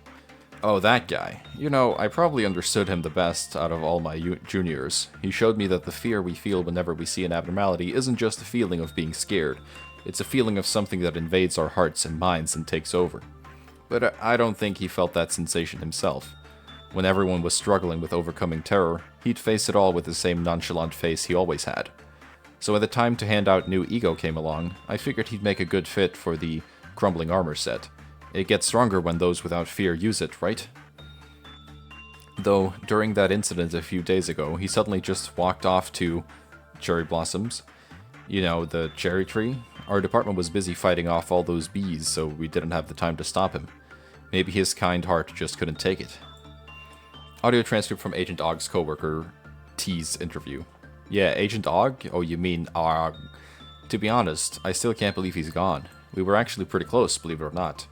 Oh, that guy. You know, I probably understood him the best out of all my juniors. He showed me that the fear we feel whenever we see an abnormality isn't just a feeling of being scared. It's a feeling of something that invades our hearts and minds and takes over. But I don't think he felt that sensation himself. When everyone was struggling with overcoming terror, he'd face it all with the same nonchalant face he always had. So when the time to hand out new ego came along, I figured he'd make a good fit for the crumbling armor set. It gets stronger when those without fear use it, right? Though, during that incident a few days ago, he suddenly just walked off to cherry blossoms. You know, the cherry tree? Our department was busy fighting off all those bees, so we didn't have the time to stop him. Maybe his kind heart just couldn't take it. Audio transcript from Agent Og's coworker T's interview. Yeah, Agent Og? Oh, you mean Og. To be honest, I still can't believe he's gone. We were actually pretty close, believe it or not.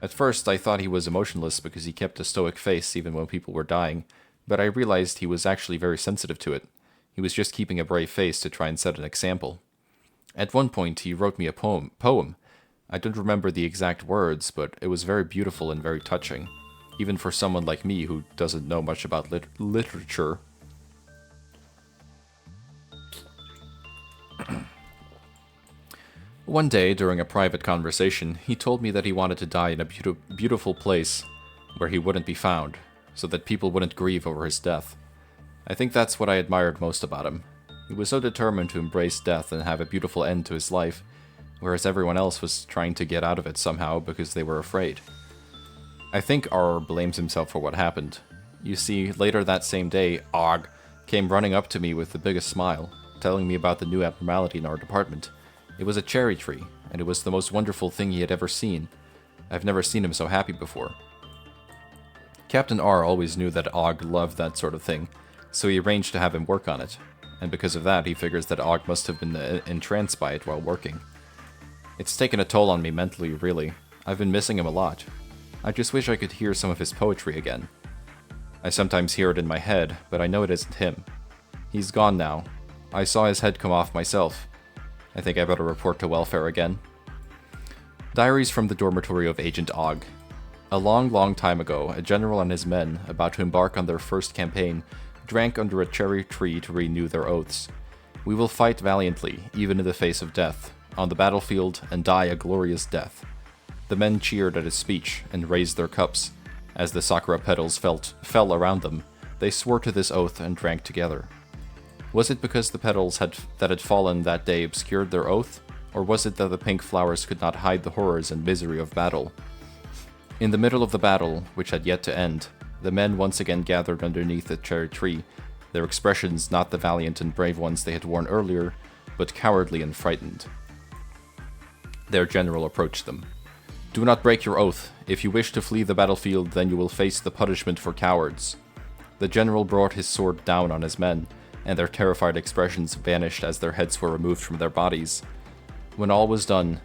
At first, I thought he was emotionless because he kept a stoic face even when people were dying, but I realized he was actually very sensitive to it. He was just keeping a brave face to try and set an example. At one point, he wrote me a poem. I don't remember the exact words, but it was very beautiful and very touching, even for someone like me who doesn't know much about literature. One day, during a private conversation, he told me that he wanted to die in a beautiful place where he wouldn't be found, so that people wouldn't grieve over his death. I think that's what I admired most about him. He was so determined to embrace death and have a beautiful end to his life, whereas everyone else was trying to get out of it somehow because they were afraid. I think R blames himself for what happened. You see, later that same day, Og came running up to me with the biggest smile, telling me about the new abnormality in our department. It was a cherry tree, and it was the most wonderful thing he had ever seen. I've never seen him so happy before. Captain R always knew that Og loved that sort of thing, so he arranged to have him work on it, and because of that he figures that Og must have been entranced by it while working. It's taken a toll on me mentally, really. I've been missing him a lot. I just wish I could hear some of his poetry again. I sometimes hear it in my head, but I know it isn't him. He's gone now. I saw his head come off myself. I think I better report to welfare again. Diaries from the dormitory of Agent Og. A long time ago, a general and his men, about to embark on their first campaign, drank under a cherry tree to renew their oaths. We will fight valiantly, even in the face of death, on the battlefield, and die a glorious death. The men cheered at his speech and raised their cups. As the sakura petals fell around them, they swore to this oath and drank together. Was it because the petals that had fallen that day obscured their oath, or was it that the pink flowers could not hide the horrors and misery of battle? In the middle of the battle, which had yet to end, the men once again gathered underneath the cherry tree, their expressions not the valiant and brave ones they had worn earlier, but cowardly and frightened. Their general approached them. "Do not break your oath. If you wish to flee the battlefield, then you will face the punishment for cowards." The general brought his sword down on his men, and their terrified expressions vanished as their heads were removed from their bodies. When all was done,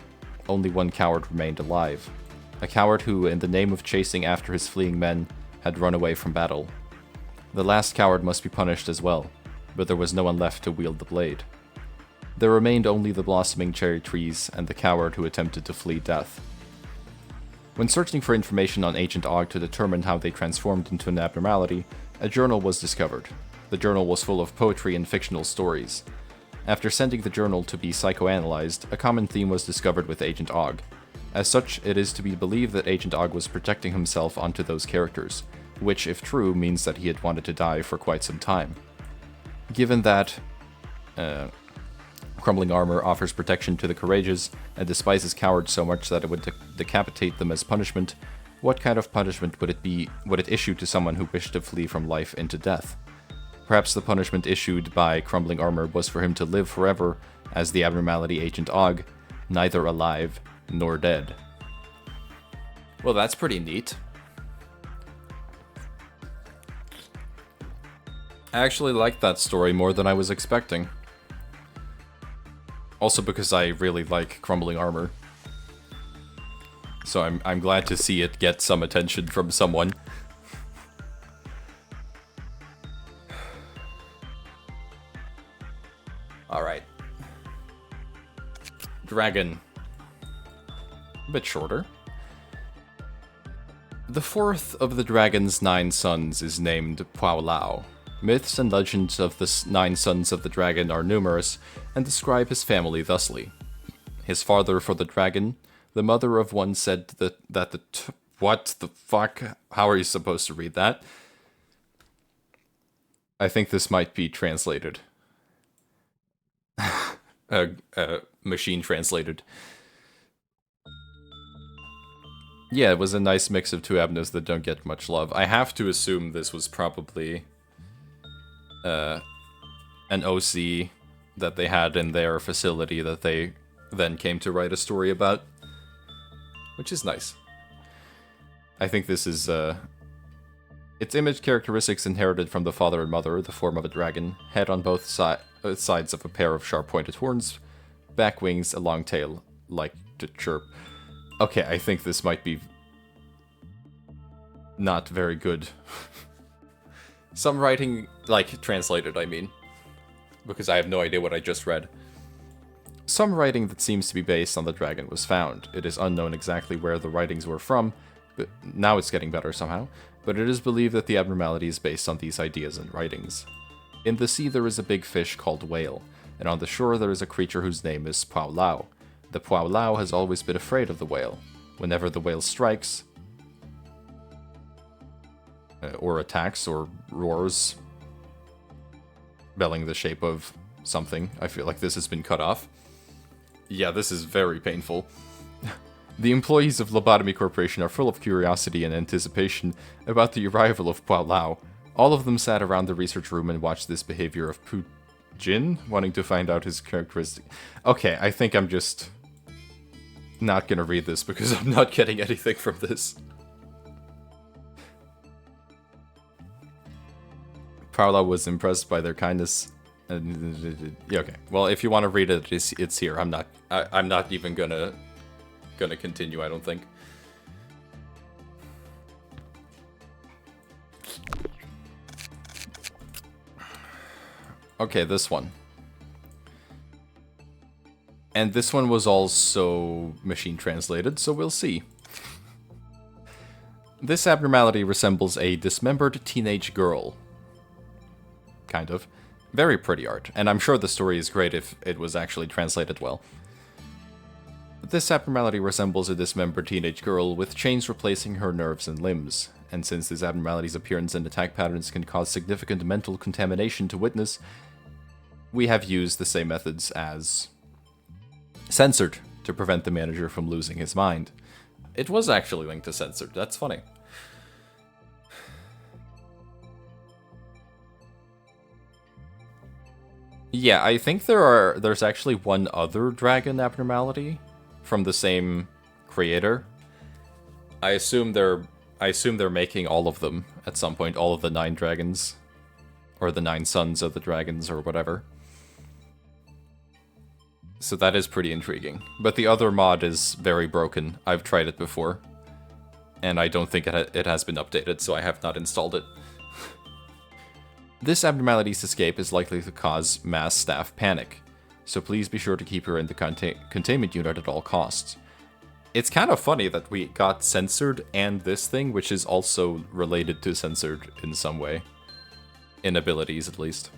only one coward remained alive. A coward who, in the name of chasing after his fleeing men, had run away from battle. The last coward must be punished as well, but there was no one left to wield the blade. There remained only the blossoming cherry trees and the coward who attempted to flee death. When searching for information on Agent Og to determine how they transformed into an abnormality, a journal was discovered. The journal was full of poetry and fictional stories. After sending the journal to be psychoanalyzed, a common theme was discovered with Agent Og. As such, it is to be believed that Agent Og was projecting himself onto those characters, which, if true, means that he had wanted to die for quite some time. Given that crumbling armor offers protection to the courageous and despises cowards so much that it would decapitate them as punishment, what kind of punishment would it issue to someone who wished to flee from life into death? Perhaps the punishment issued by crumbling armor was for him to live forever as the abnormality Agent Og, neither alive nor dead. Well, that's pretty neat. I actually liked that story more than I was expecting. Also because I really like crumbling armor. So I'm glad to see it get some attention from someone. Alright. Dragon. A bit shorter. The fourth of the dragon's 9 sons is named Pao Lao. Myths and legends of the 9 sons of the dragon are numerous, and describe his family thusly. His father for the dragon, the mother of one said what the fuck? How are you supposed to read that? I think this might be translated. Machine translated. Yeah, it was a nice mix of two abnos that don't get much love. I have to assume this was probably an OC that they had in their facility that they then came to write a story about, which is nice. I think this is its image characteristics inherited from the father and mother, the form of a dragon, head on both sides of a pair of sharp-pointed horns, back wings, a long tail, like to chirp. Okay, I think this might be not very good. Some writing, like, translated, I mean. Because I have no idea what I just read. Some writing that seems to be based on the dragon was found. It is unknown exactly where the writings were from, but now it's getting better somehow. But it is believed that the abnormality is based on these ideas and writings. In the sea there is a big fish called whale, and on the shore there is a creature whose name is Pao Lao. The Pao Lao has always been afraid of the whale. Whenever the whale strikes, or attacks, or roars, belling the shape of something. I feel like this has been cut off. Yeah, this is very painful. The employees of Lobotomy Corporation are full of curiosity and anticipation about the arrival of Pao Lao. All of them sat around the research room and watched this behavior of Pu Jin, wanting to find out his characteristic. Okay, I think I'm just not gonna read this because I'm not getting anything from this. Pao Lao was impressed by their kindness. Yeah, okay. Well, if you want to read it, it's here. I'm not even gonna continue, I don't think. Okay, this one. And this one was also machine translated, so we'll see. This abnormality resembles a dismembered teenage girl. Kind of. Very pretty art, and I'm sure the story is great if it was actually translated well. This abnormality resembles a dismembered teenage girl with chains replacing her nerves and limbs, and since this abnormality's appearance and attack patterns can cause significant mental contamination to witness, we have used the same methods as censored to prevent the manager from losing his mind. It was actually linked to censored. That's funny. Yeah, I think there's actually one other dragon abnormality from the same creator. I assume they're making all of them at some point, all of the 9 dragons. Or the 9 sons of the dragons, or whatever. So that is pretty intriguing. But the other mod is very broken. I've tried it before. And I don't think it has been updated, so I have not installed it. This abnormality's escape is likely to cause mass staff panic, so please be sure to keep her in the containment unit at all costs. It's kind of funny that we got censored and this thing, which is also related to censored in some way. In abilities, at least.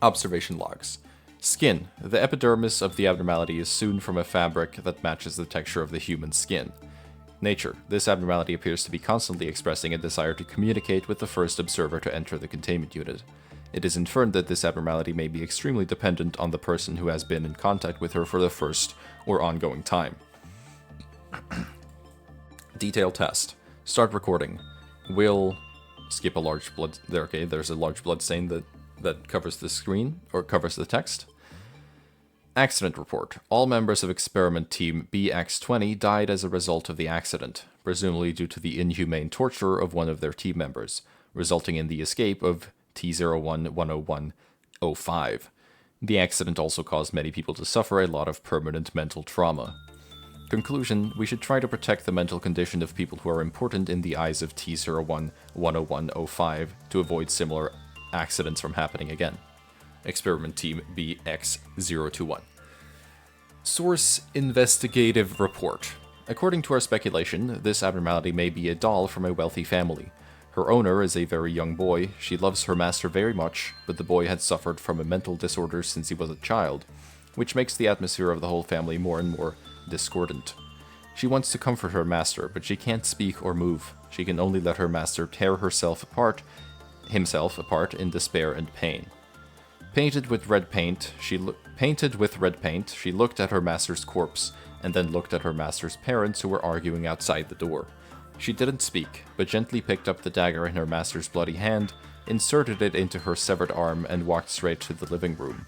Observation logs. Skin. The epidermis of the abnormality is sewn from a fabric that matches the texture of the human skin. Nature. This abnormality appears to be constantly expressing a desire to communicate with the first observer to enter the containment unit. It is inferred that this abnormality may be extremely dependent on the person who has been in contact with her for the first or ongoing time. Detailed test. Start recording. Will skip a large blood... Okay, there's a large blood stain that covers the screen, or covers the text. Accident report. All members of experiment team BX20 died as a result of the accident, presumably due to the inhumane torture of one of their team members, resulting in the escape of T01-101-05. The accident also caused many people to suffer a lot of permanent mental trauma. Conclusion, we should try to protect the mental condition of people who are important in the eyes of T01-101-05 to avoid similar accidents from happening again. Experiment Team BX021. Source Investigative Report. According to our speculation, this abnormality may be a doll from a wealthy family. Her owner is a very young boy. She loves her master very much, but the boy had suffered from a mental disorder since he was a child, which makes the atmosphere of the whole family more and more discordant. She wants to comfort her master, but she can't speak or move. She can only let her master tear himself apart in despair and pain. Painted with red paint, she looked at her master's corpse, and then looked at her master's parents who were arguing outside the door. She didn't speak, but gently picked up the dagger in her master's bloody hand, inserted it into her severed arm, and walked straight to the living room.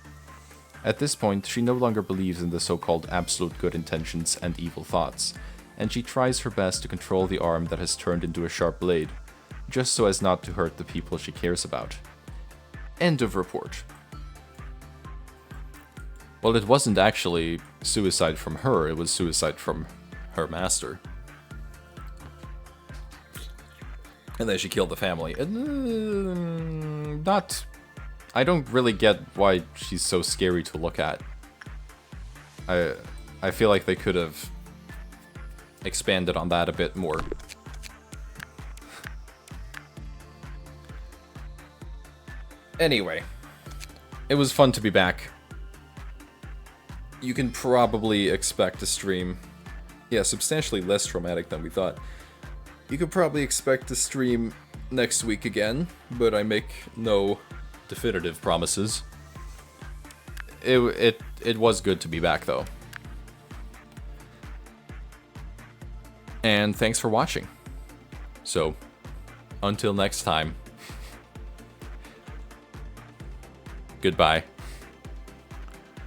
At this point, she no longer believes in the so-called absolute good intentions and evil thoughts, and she tries her best to control the arm that has turned into a sharp blade, just so as not to hurt the people she cares about. End of report. Well, it wasn't actually suicide from her, it was suicide from her master. And then she killed the family. I don't really get why she's so scary to look at. I feel like they could have expanded on that a bit more. Anyway, it was fun to be back. You can probably expect a stream. Yeah, substantially less traumatic than we thought. You could probably expect a stream next week again, but I make no definitive promises. It was good to be back, though. And thanks for watching. So, until next time. Goodbye.